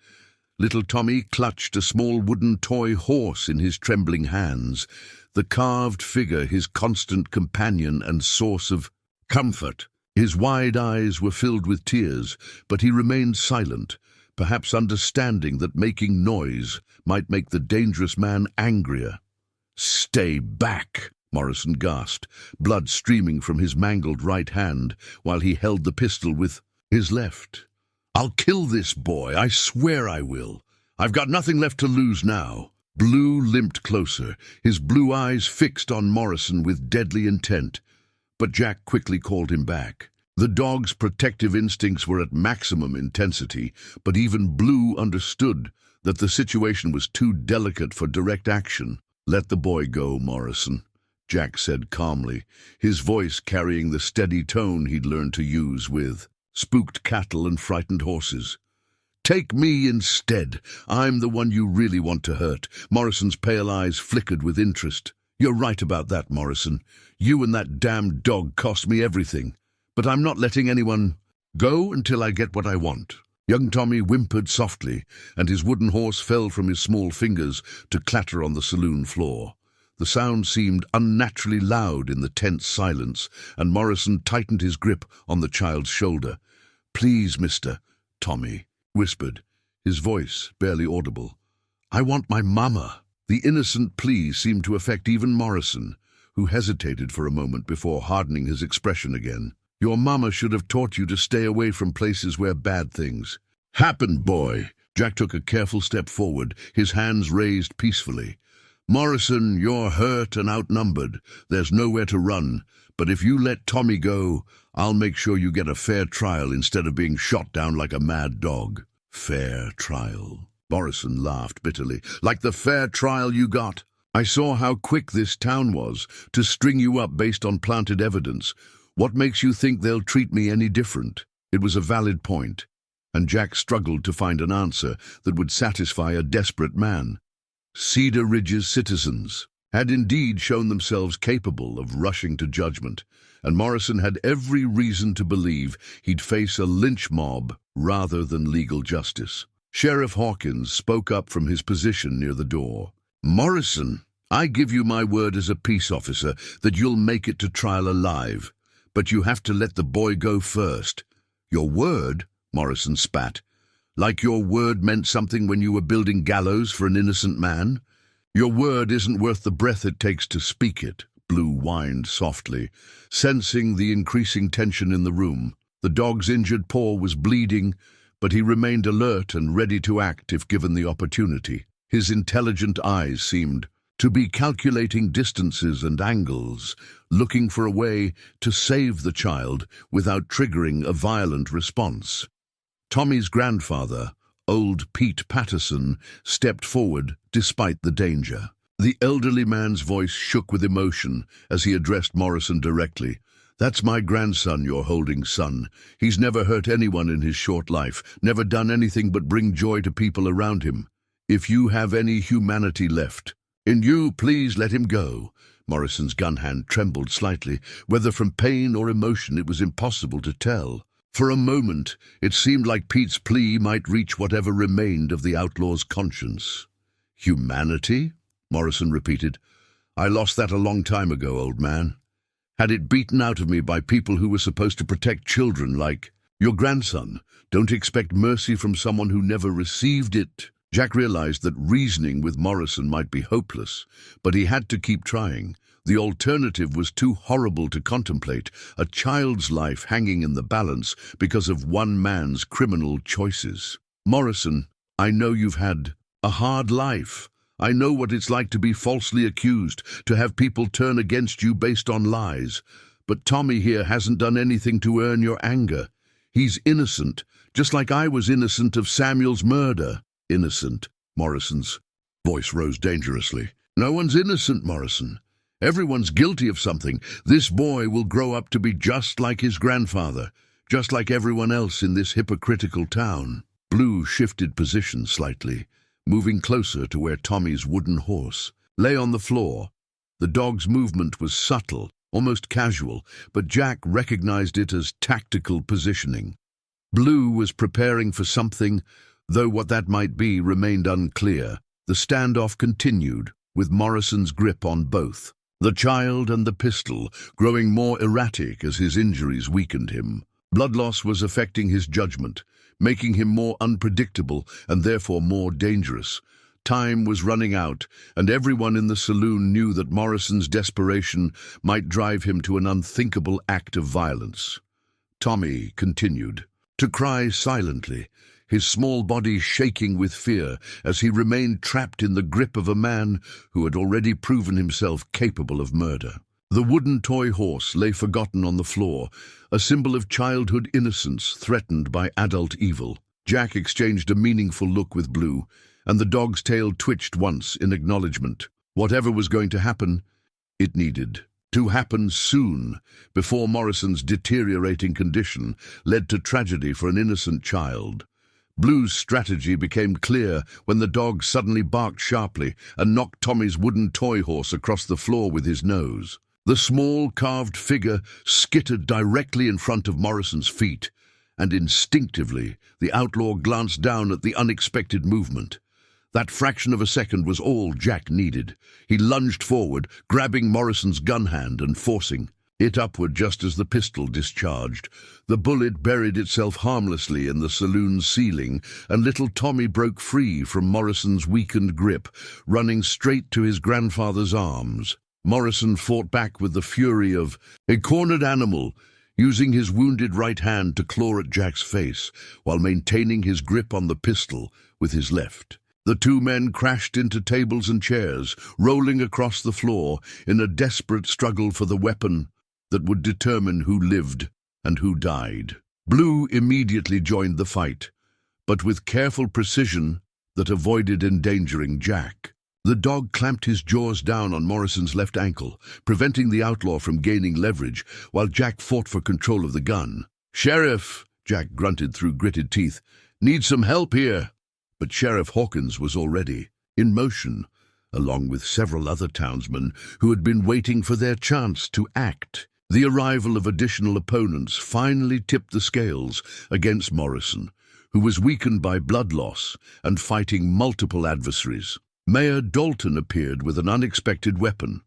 Little Tommy clutched a small wooden toy horse in his trembling hands, the carved figure his constant companion and source of comfort. His wide eyes were filled with tears, but he remained silent, perhaps understanding that making noise might make the dangerous man angrier. "Stay back," Morrison gasped, blood streaming from his mangled right hand while he held the pistol with his left. "I'll kill this boy, I swear I will. I've got nothing left to lose now." Blue limped closer, his blue eyes fixed on Morrison with deadly intent, but Jack quickly called him back. The dog's protective instincts were at maximum intensity, but even Blue understood that the situation was too delicate for direct action. "Let the boy go, Morrison," Jack said calmly, his voice carrying the steady tone he'd learned to use with spooked cattle and frightened horses. "Take me instead. I'm the one you really want to hurt." Morrison's pale eyes flickered with interest. "You're right about that, Morrison. You and that damned dog cost me everything. But I'm not letting anyone go until I get what I want." Young Tommy whimpered softly, and his wooden horse fell from his small fingers to clatter on the saloon floor. The sound seemed unnaturally loud in the tense silence, and Morrison tightened his grip on the child's shoulder. "Please, Mr. Tommy," whispered, his voice barely audible. "I want my mama." The innocent plea seemed to affect even Morrison, who hesitated for a moment before hardening his expression again. "Your mama should have taught you to stay away from places where bad things happen, boy." Jack took a careful step forward, his hands raised peacefully. "Morrison, you're hurt and outnumbered. There's nowhere to run. But if you let Tommy go, I'll make sure you get a fair trial instead of being shot down like a mad dog." "Fair trial?" Morrison laughed bitterly. "Like the fair trial you got. I saw how quick this town was to string you up based on planted evidence. What makes you think they'll treat me any different?" It was a valid point, and Jack struggled to find an answer that would satisfy a desperate man. Cedar Ridge's citizens had indeed shown themselves capable of rushing to judgment, and Morrison had every reason to believe he'd face a lynch mob rather than legal justice. Sheriff Hawkins spoke up from his position near the door. "Morrison, I give you my word as a peace officer that you'll make it to trial alive. But you have to let the boy go first." "Your word?" Morrison spat. "Like your word meant something when you were building gallows for an innocent man?" "Your word isn't worth the breath it takes to speak it," Blue whined softly, sensing the increasing tension in the room. The dog's injured paw was bleeding, but he remained alert and ready to act if given the opportunity. His intelligent eyes seemed to be calculating distances and angles, looking for a way to save the child without triggering a violent response. Tommy's grandfather, old Pete Patterson, stepped forward despite the danger. The elderly man's voice shook with emotion as he addressed Morrison directly. "That's my grandson you're holding, son. He's never hurt anyone in his short life, never done anything but bring joy to people around him. If you have any humanity left in you, please let him go." Morrison's gun hand trembled slightly. Whether from pain or emotion, it was impossible to tell. For a moment, it seemed like Pete's plea might reach whatever remained of the outlaw's conscience. "Humanity?" Morrison repeated. "I lost that a long time ago, old man. Had it beaten out of me by people who were supposed to protect children like your grandson. Don't expect mercy from someone who never received it." Jack realized that reasoning with Morrison might be hopeless, but he had to keep trying. The alternative was too horrible to contemplate, a child's life hanging in the balance because of one man's criminal choices. "Morrison, I know you've had a hard life. I know what it's like to be falsely accused, to have people turn against you based on lies. But Tommy here hasn't done anything to earn your anger. He's innocent, just like I was innocent of Samuel's murder." "Innocent?" Morrison's voice rose dangerously. "No one's innocent, Morrison. Everyone's guilty of something. This boy will grow up to be just like his grandfather, just like everyone else in this hypocritical town." Blue shifted position slightly, moving closer to where Tommy's wooden horse lay on the floor. The dog's movement was subtle, almost casual, but Jack recognized it as tactical positioning. Blue was preparing for something Though what that might be remained unclear, the standoff continued, with Morrison's grip on both, the child and the pistol, growing more erratic as his injuries weakened him. Blood loss was affecting his judgment, making him more unpredictable and therefore more dangerous. Time was running out, and everyone in the saloon knew that Morrison's desperation might drive him to an unthinkable act of violence. Tommy continued to cry silently, his small body shaking with fear as he remained trapped in the grip of a man who had already proven himself capable of murder. The wooden toy horse lay forgotten on the floor, a symbol of childhood innocence threatened by adult evil. Jack exchanged a meaningful look with Blue, and the dog's tail twitched once in acknowledgement. Whatever was going to happen, it needed to happen soon, before Morrison's deteriorating condition led to tragedy for an innocent child. Blue's strategy became clear when the dog suddenly barked sharply and knocked Tommy's wooden toy horse across the floor with his nose. The small, carved figure skittered directly in front of Morrison's feet, and instinctively the outlaw glanced down at the unexpected movement. That fraction of a second was all Jack needed. He lunged forward, grabbing Morrison's gun hand and forcing it upward just as the pistol discharged. The bullet buried itself harmlessly in the saloon's ceiling, and little Tommy broke free from Morrison's weakened grip, running straight to his grandfather's arms. Morrison fought back with the fury of a cornered animal, using his wounded right hand to claw at Jack's face, while maintaining his grip on the pistol with his left. The two men crashed into tables and chairs, rolling across the floor in a desperate struggle for the weapon that would determine who lived and who died. Blue immediately joined the fight, but with careful precision that avoided endangering Jack. The dog clamped his jaws down on Morrison's left ankle, preventing the outlaw from gaining leverage, while Jack fought for control of the gun. "Sheriff," Jack grunted through gritted teeth, "need some help here." But Sheriff Hawkins was already in motion, along with several other townsmen who had been waiting for their chance to act. The arrival of additional opponents finally tipped the scales against Morrison, who was weakened by blood loss and fighting multiple adversaries. Mayor Dalton appeared with an unexpected weapon,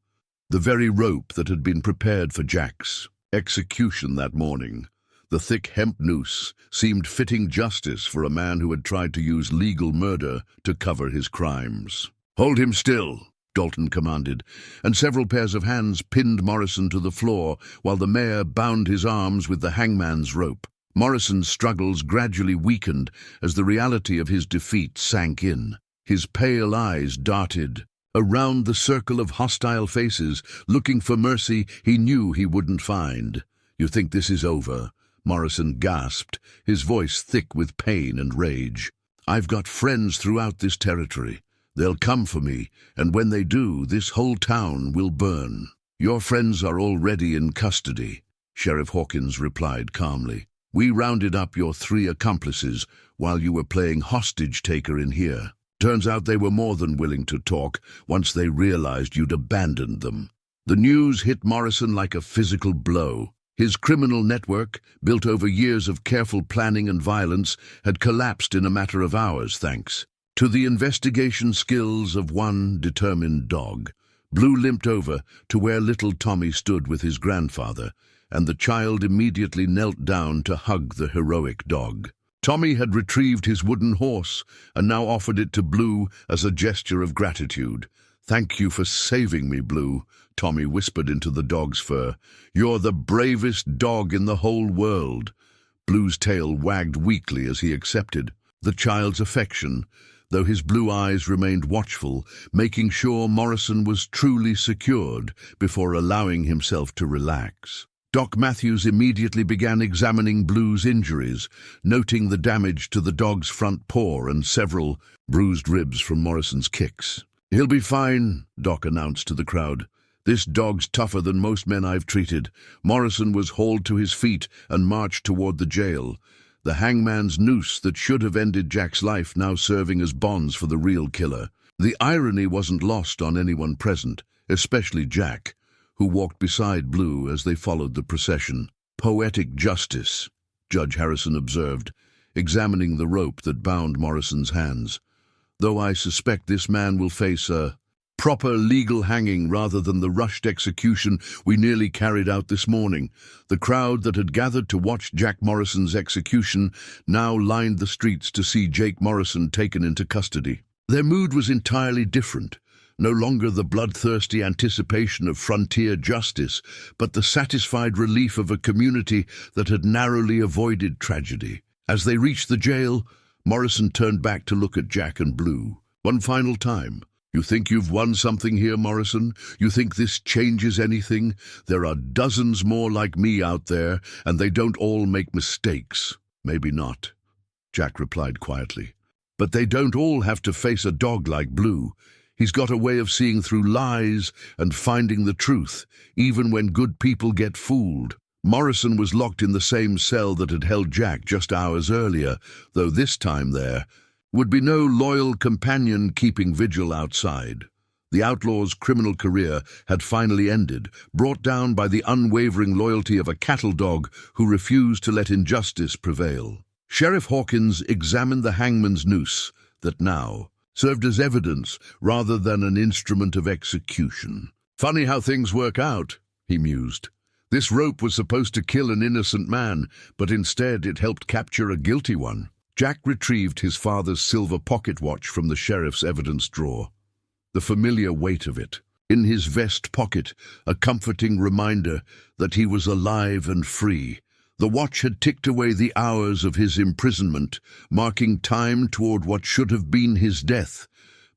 the very rope that had been prepared for Jack's execution that morning. The thick hemp noose seemed fitting justice for a man who had tried to use legal murder to cover his crimes. "Hold him still," Dalton commanded, and several pairs of hands pinned Morrison to the floor while the mayor bound his arms with the hangman's rope. Morrison's struggles gradually weakened as the reality of his defeat sank in. His pale eyes darted around the circle of hostile faces, looking for mercy he knew he wouldn't find. "You think this is over?" Morrison gasped, his voice thick with pain and rage. "I've got friends throughout this territory. They'll come for me, and when they do, this whole town will burn." "Your friends are already in custody," Sheriff Hawkins replied calmly. "We rounded up your 3 accomplices while you were playing hostage-taker in here. Turns out they were more than willing to talk once they realized you'd abandoned them." The news hit Morrison like a physical blow. His criminal network, built over years of careful planning and violence, had collapsed in a matter of hours thanks to the investigation skills of one determined dog. Blue limped over to where little Tommy stood with his grandfather, and the child immediately knelt down to hug the heroic dog. Tommy had retrieved his wooden horse and now offered it to Blue as a gesture of gratitude. "Thank you for saving me, Blue," Tommy whispered into the dog's fur. "You're the bravest dog in the whole world." Blue's tail wagged weakly as he accepted the child's affection, though his blue eyes remained watchful, making sure Morrison was truly secured before allowing himself to relax. Doc Matthews immediately began examining Blue's injuries, noting the damage to the dog's front paw and several bruised ribs from Morrison's kicks. "He'll be fine," Doc announced to the crowd. "This dog's tougher than most men I've treated." Morrison was hauled to his feet and marched toward the jail, the hangman's noose that should have ended Jack's life now serving as bonds for the real killer. The irony wasn't lost on anyone present, especially Jack, who walked beside Blue as they followed the procession. "Poetic justice," Judge Harrison observed, examining the rope that bound Morrison's hands. "Though I suspect this man will face a proper legal hanging rather than the rushed execution we nearly carried out this morning." The crowd that had gathered to watch Jack Morrison's execution now lined the streets to see Jake Morrison taken into custody. Their mood was entirely different. No longer the bloodthirsty anticipation of frontier justice, but the satisfied relief of a community that had narrowly avoided tragedy. As they reached the jail, Morrison turned back to look at Jack and Blue. One final time. "You think you've won something here, Morrison? You think this changes anything? There are dozens more like me out there, and they don't all make mistakes." "Maybe not," Jack replied quietly. "But they don't all have to face a dog like Blue. He's got a way of seeing through lies and finding the truth, even when good people get fooled." Morrison was locked in the same cell that had held Jack just hours earlier, though this time there would be no loyal companion keeping vigil outside. The outlaw's criminal career had finally ended, brought down by the unwavering loyalty of a cattle dog who refused to let injustice prevail. Sheriff Hawkins examined the hangman's noose that now served as evidence rather than an instrument of execution. "Funny how things work out," he mused. "This rope was supposed to kill an innocent man, but instead it helped capture a guilty one." Jack retrieved his father's silver pocket watch from the sheriff's evidence drawer. The familiar weight of it. In his vest pocket, a comforting reminder that he was alive and free. The watch had ticked away the hours of his imprisonment, marking time toward what should have been his death.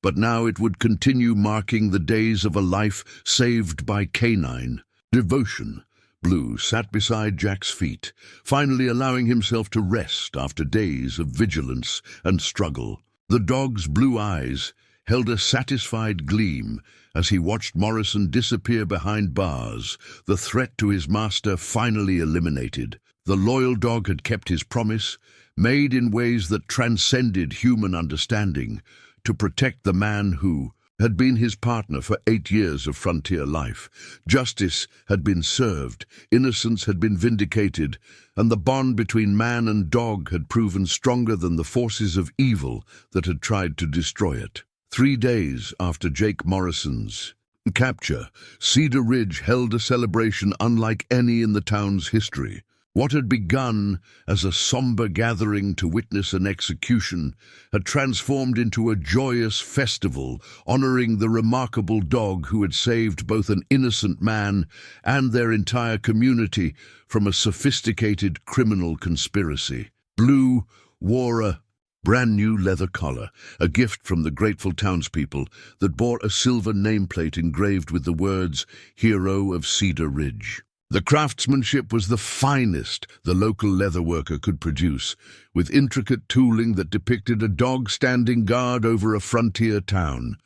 But now it would continue marking the days of a life saved by canine devotion. Blue sat beside Jack's feet, finally allowing himself to rest after days of vigilance and struggle. The dog's blue eyes held a satisfied gleam as he watched Morrison disappear behind bars, the threat to his master finally eliminated. The loyal dog had kept his promise, made in ways that transcended human understanding, to protect the man who had been his partner for 8 years of frontier life. Justice had been served, innocence had been vindicated, and the bond between man and dog had proven stronger than the forces of evil that had tried to destroy it. 3 days after Jake Morrison's capture, Cedar Ridge held a celebration unlike any in the town's history. What had begun as a somber gathering to witness an execution had transformed into a joyous festival honoring the remarkable dog who had saved both an innocent man and their entire community from a sophisticated criminal conspiracy. Blue wore a brand new leather collar, a gift from the grateful townspeople that bore a silver nameplate engraved with the words, "Hero of Cedar Ridge." The craftsmanship was the finest the local leatherworker could produce, with intricate tooling that depicted a dog standing guard over a frontier town.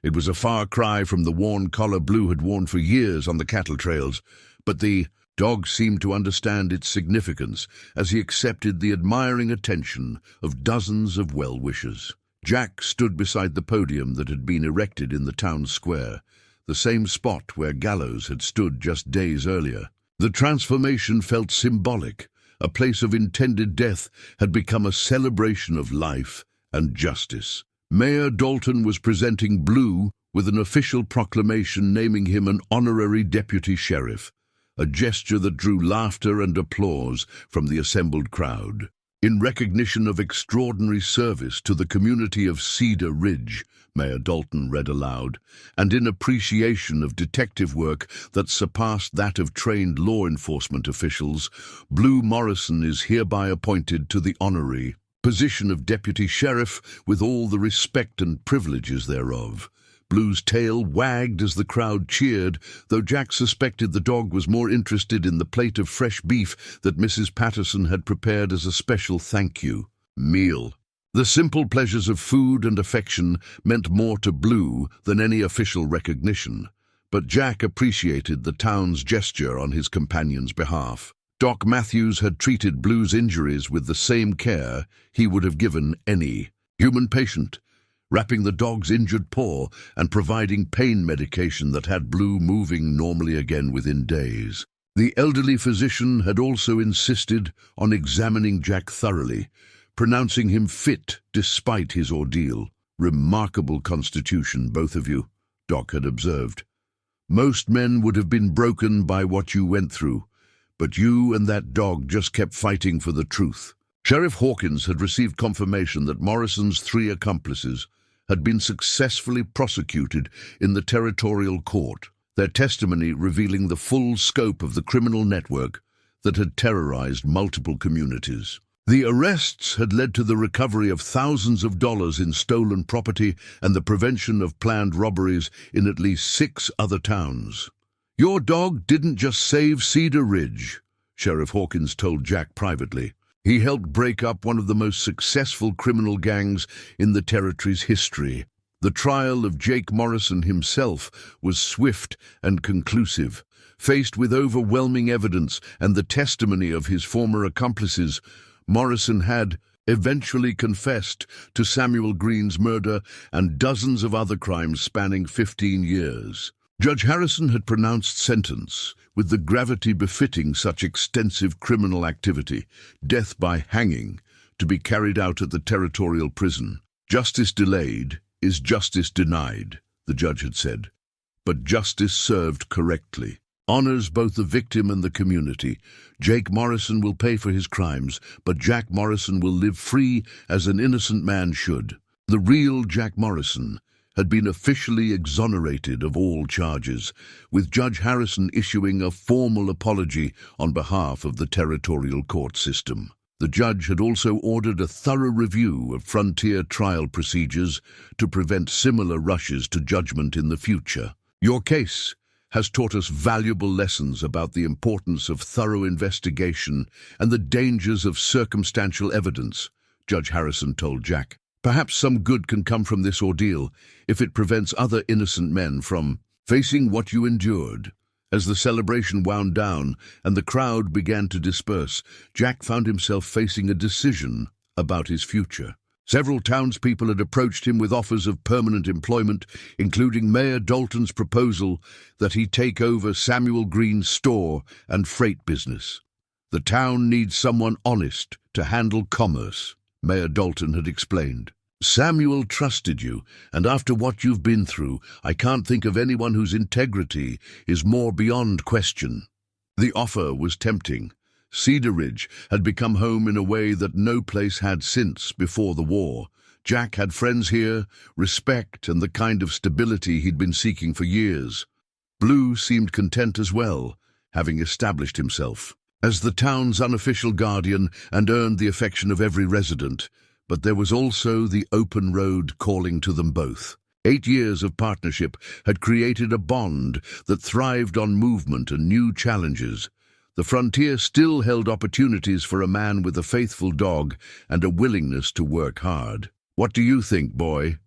It was a far cry from the worn collar Blue had worn for years on the cattle trails, but the dog seemed to understand its significance as he accepted the admiring attention of dozens of well-wishers. Jack stood beside the podium that had been erected in the town square, the same spot where Gallows had stood just days earlier. The transformation felt symbolic. A place of intended death had become a celebration of life and justice. Mayor Dalton was presenting Blue with an official proclamation naming him an honorary deputy sheriff, a gesture that drew laughter and applause from the assembled crowd. In recognition of extraordinary service to the community of Cedar Ridge, Mayor Dalton read aloud, and in appreciation of detective work that surpassed that of trained law enforcement officials, Blue Morrison is hereby appointed to the honorary position of deputy sheriff with all the respect and privileges thereof. Blue's tail wagged as the crowd cheered, though Jack suspected the dog was more interested in the plate of fresh beef that Mrs. Patterson had prepared as a special thank you meal. The simple pleasures of food and affection meant more to Blue than any official recognition, but Jack appreciated the town's gesture on his companion's behalf. Doc Matthews had treated Blue's injuries with the same care he would have given any human patient, wrapping the dog's injured paw and providing pain medication that had Blue moving normally again within days. The elderly physician had also insisted on examining Jack thoroughly, pronouncing him fit despite his ordeal. "Remarkable constitution, both of you," Doc had observed. "Most men would have been broken by what you went through, but you and that dog just kept fighting for the truth." Sheriff Hawkins had received confirmation that Morrison's 3 accomplices had been successfully prosecuted in the territorial court, their testimony revealing the full scope of the criminal network that had terrorized multiple communities. The arrests had led to the recovery of thousands of dollars in stolen property and the prevention of planned robberies in at least 6 other towns. "Your dog didn't just save Cedar Ridge," Sheriff Hawkins told Jack privately. "He helped break up one of the most successful criminal gangs in the territory's history." The trial of Jake Morrison himself was swift and conclusive. Faced with overwhelming evidence and the testimony of his former accomplices, Morrison had eventually confessed to Samuel Green's murder and dozens of other crimes spanning 15 years. Judge Harrison had pronounced sentence with the gravity befitting such extensive criminal activity, death by hanging, to be carried out at the territorial prison. "Justice delayed is justice denied," the judge had said, "but justice served correctly honors both the victim and the community. Jake Morrison will pay for his crimes, but Jack Morrison will live free as an innocent man should." The real Jack Morrison had been officially exonerated of all charges, with Judge Harrison issuing a formal apology on behalf of the territorial court system. The judge had also ordered a thorough review of frontier trial procedures to prevent similar rushes to judgment in the future. "Your case has taught us valuable lessons about the importance of thorough investigation and the dangers of circumstantial evidence," Judge Harrison told Jack. "Perhaps some good can come from this ordeal if it prevents other innocent men from facing what you endured." As the celebration wound down and the crowd began to disperse, Jack found himself facing a decision about his future. Several townspeople had approached him with offers of permanent employment, including Mayor Dalton's proposal that he take over Samuel Green's store and freight business. "The town needs someone honest to handle commerce," Mayor Dalton had explained. "Samuel trusted you, and after what you've been through, I can't think of anyone whose integrity is more beyond question." The offer was tempting. Cedar Ridge had become home in a way that no place had since before the war. Jack had friends here, respect, and the kind of stability he'd been seeking for years. Blue seemed content as well, having established himself as the town's unofficial guardian and earned the affection of every resident. But there was also the open road calling to them both. 8 years of partnership had created a bond that thrived on movement and new challenges. The frontier still held opportunities for a man with a faithful dog and a willingness to work hard. "What do you think, boy?"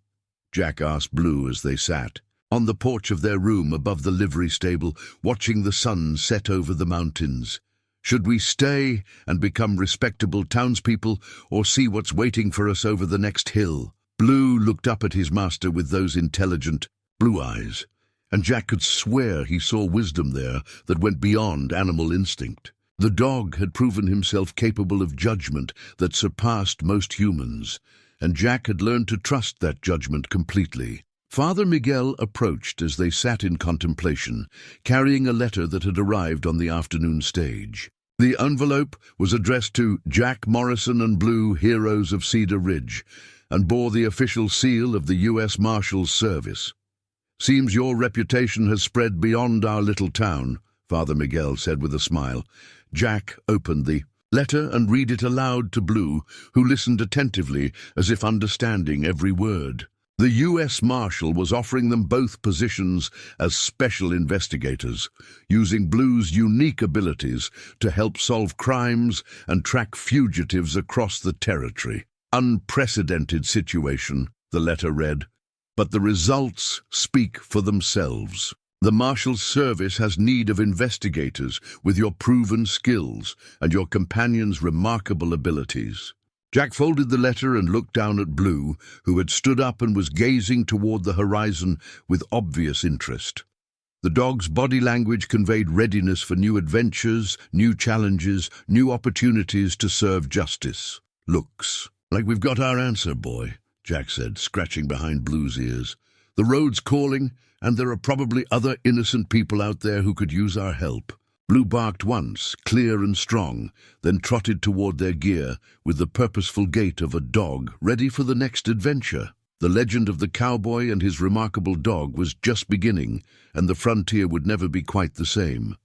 Jack asked Blue as they sat on the porch of their room above the livery stable, watching the sun set over the mountains. "Should we stay and become respectable townspeople, or see what's waiting for us over the next hill?" Blue looked up at his master with those intelligent blue eyes, and Jack could swear he saw wisdom there that went beyond animal instinct. The dog had proven himself capable of judgment that surpassed most humans, and Jack had learned to trust that judgment completely. Father Miguel approached as they sat in contemplation, carrying a letter that had arrived on the afternoon stage. The envelope was addressed to Jack Morrison and Blue, heroes of Cedar Ridge, and bore the official seal of the U.S. Marshal's Service. "Seems your reputation has spread beyond our little town," Father Miguel said with a smile. Jack opened the letter and read it aloud to Blue, who listened attentively as if understanding every word. The U.S. Marshal was offering them both positions as special investigators, using Blue's unique abilities to help solve crimes and track fugitives across the territory. "Unprecedented situation," the letter read, "but the results speak for themselves. The Marshal's Service has need of investigators with your proven skills and your companion's remarkable abilities." Jack folded the letter and looked down at Blue, who had stood up and was gazing toward the horizon with obvious interest. The dog's body language conveyed readiness for new adventures, new challenges, new opportunities to serve justice. "Looks Like we've got our answer, boy, Jack said, scratching behind Blue's ears. The road's calling, and there are probably other innocent people out there who could use our help. Blue barked once, clear and strong, then trotted toward their gear with the purposeful gait of a dog ready for the next adventure. The legend of the cowboy and his remarkable dog was just beginning, and the frontier would never be quite the same.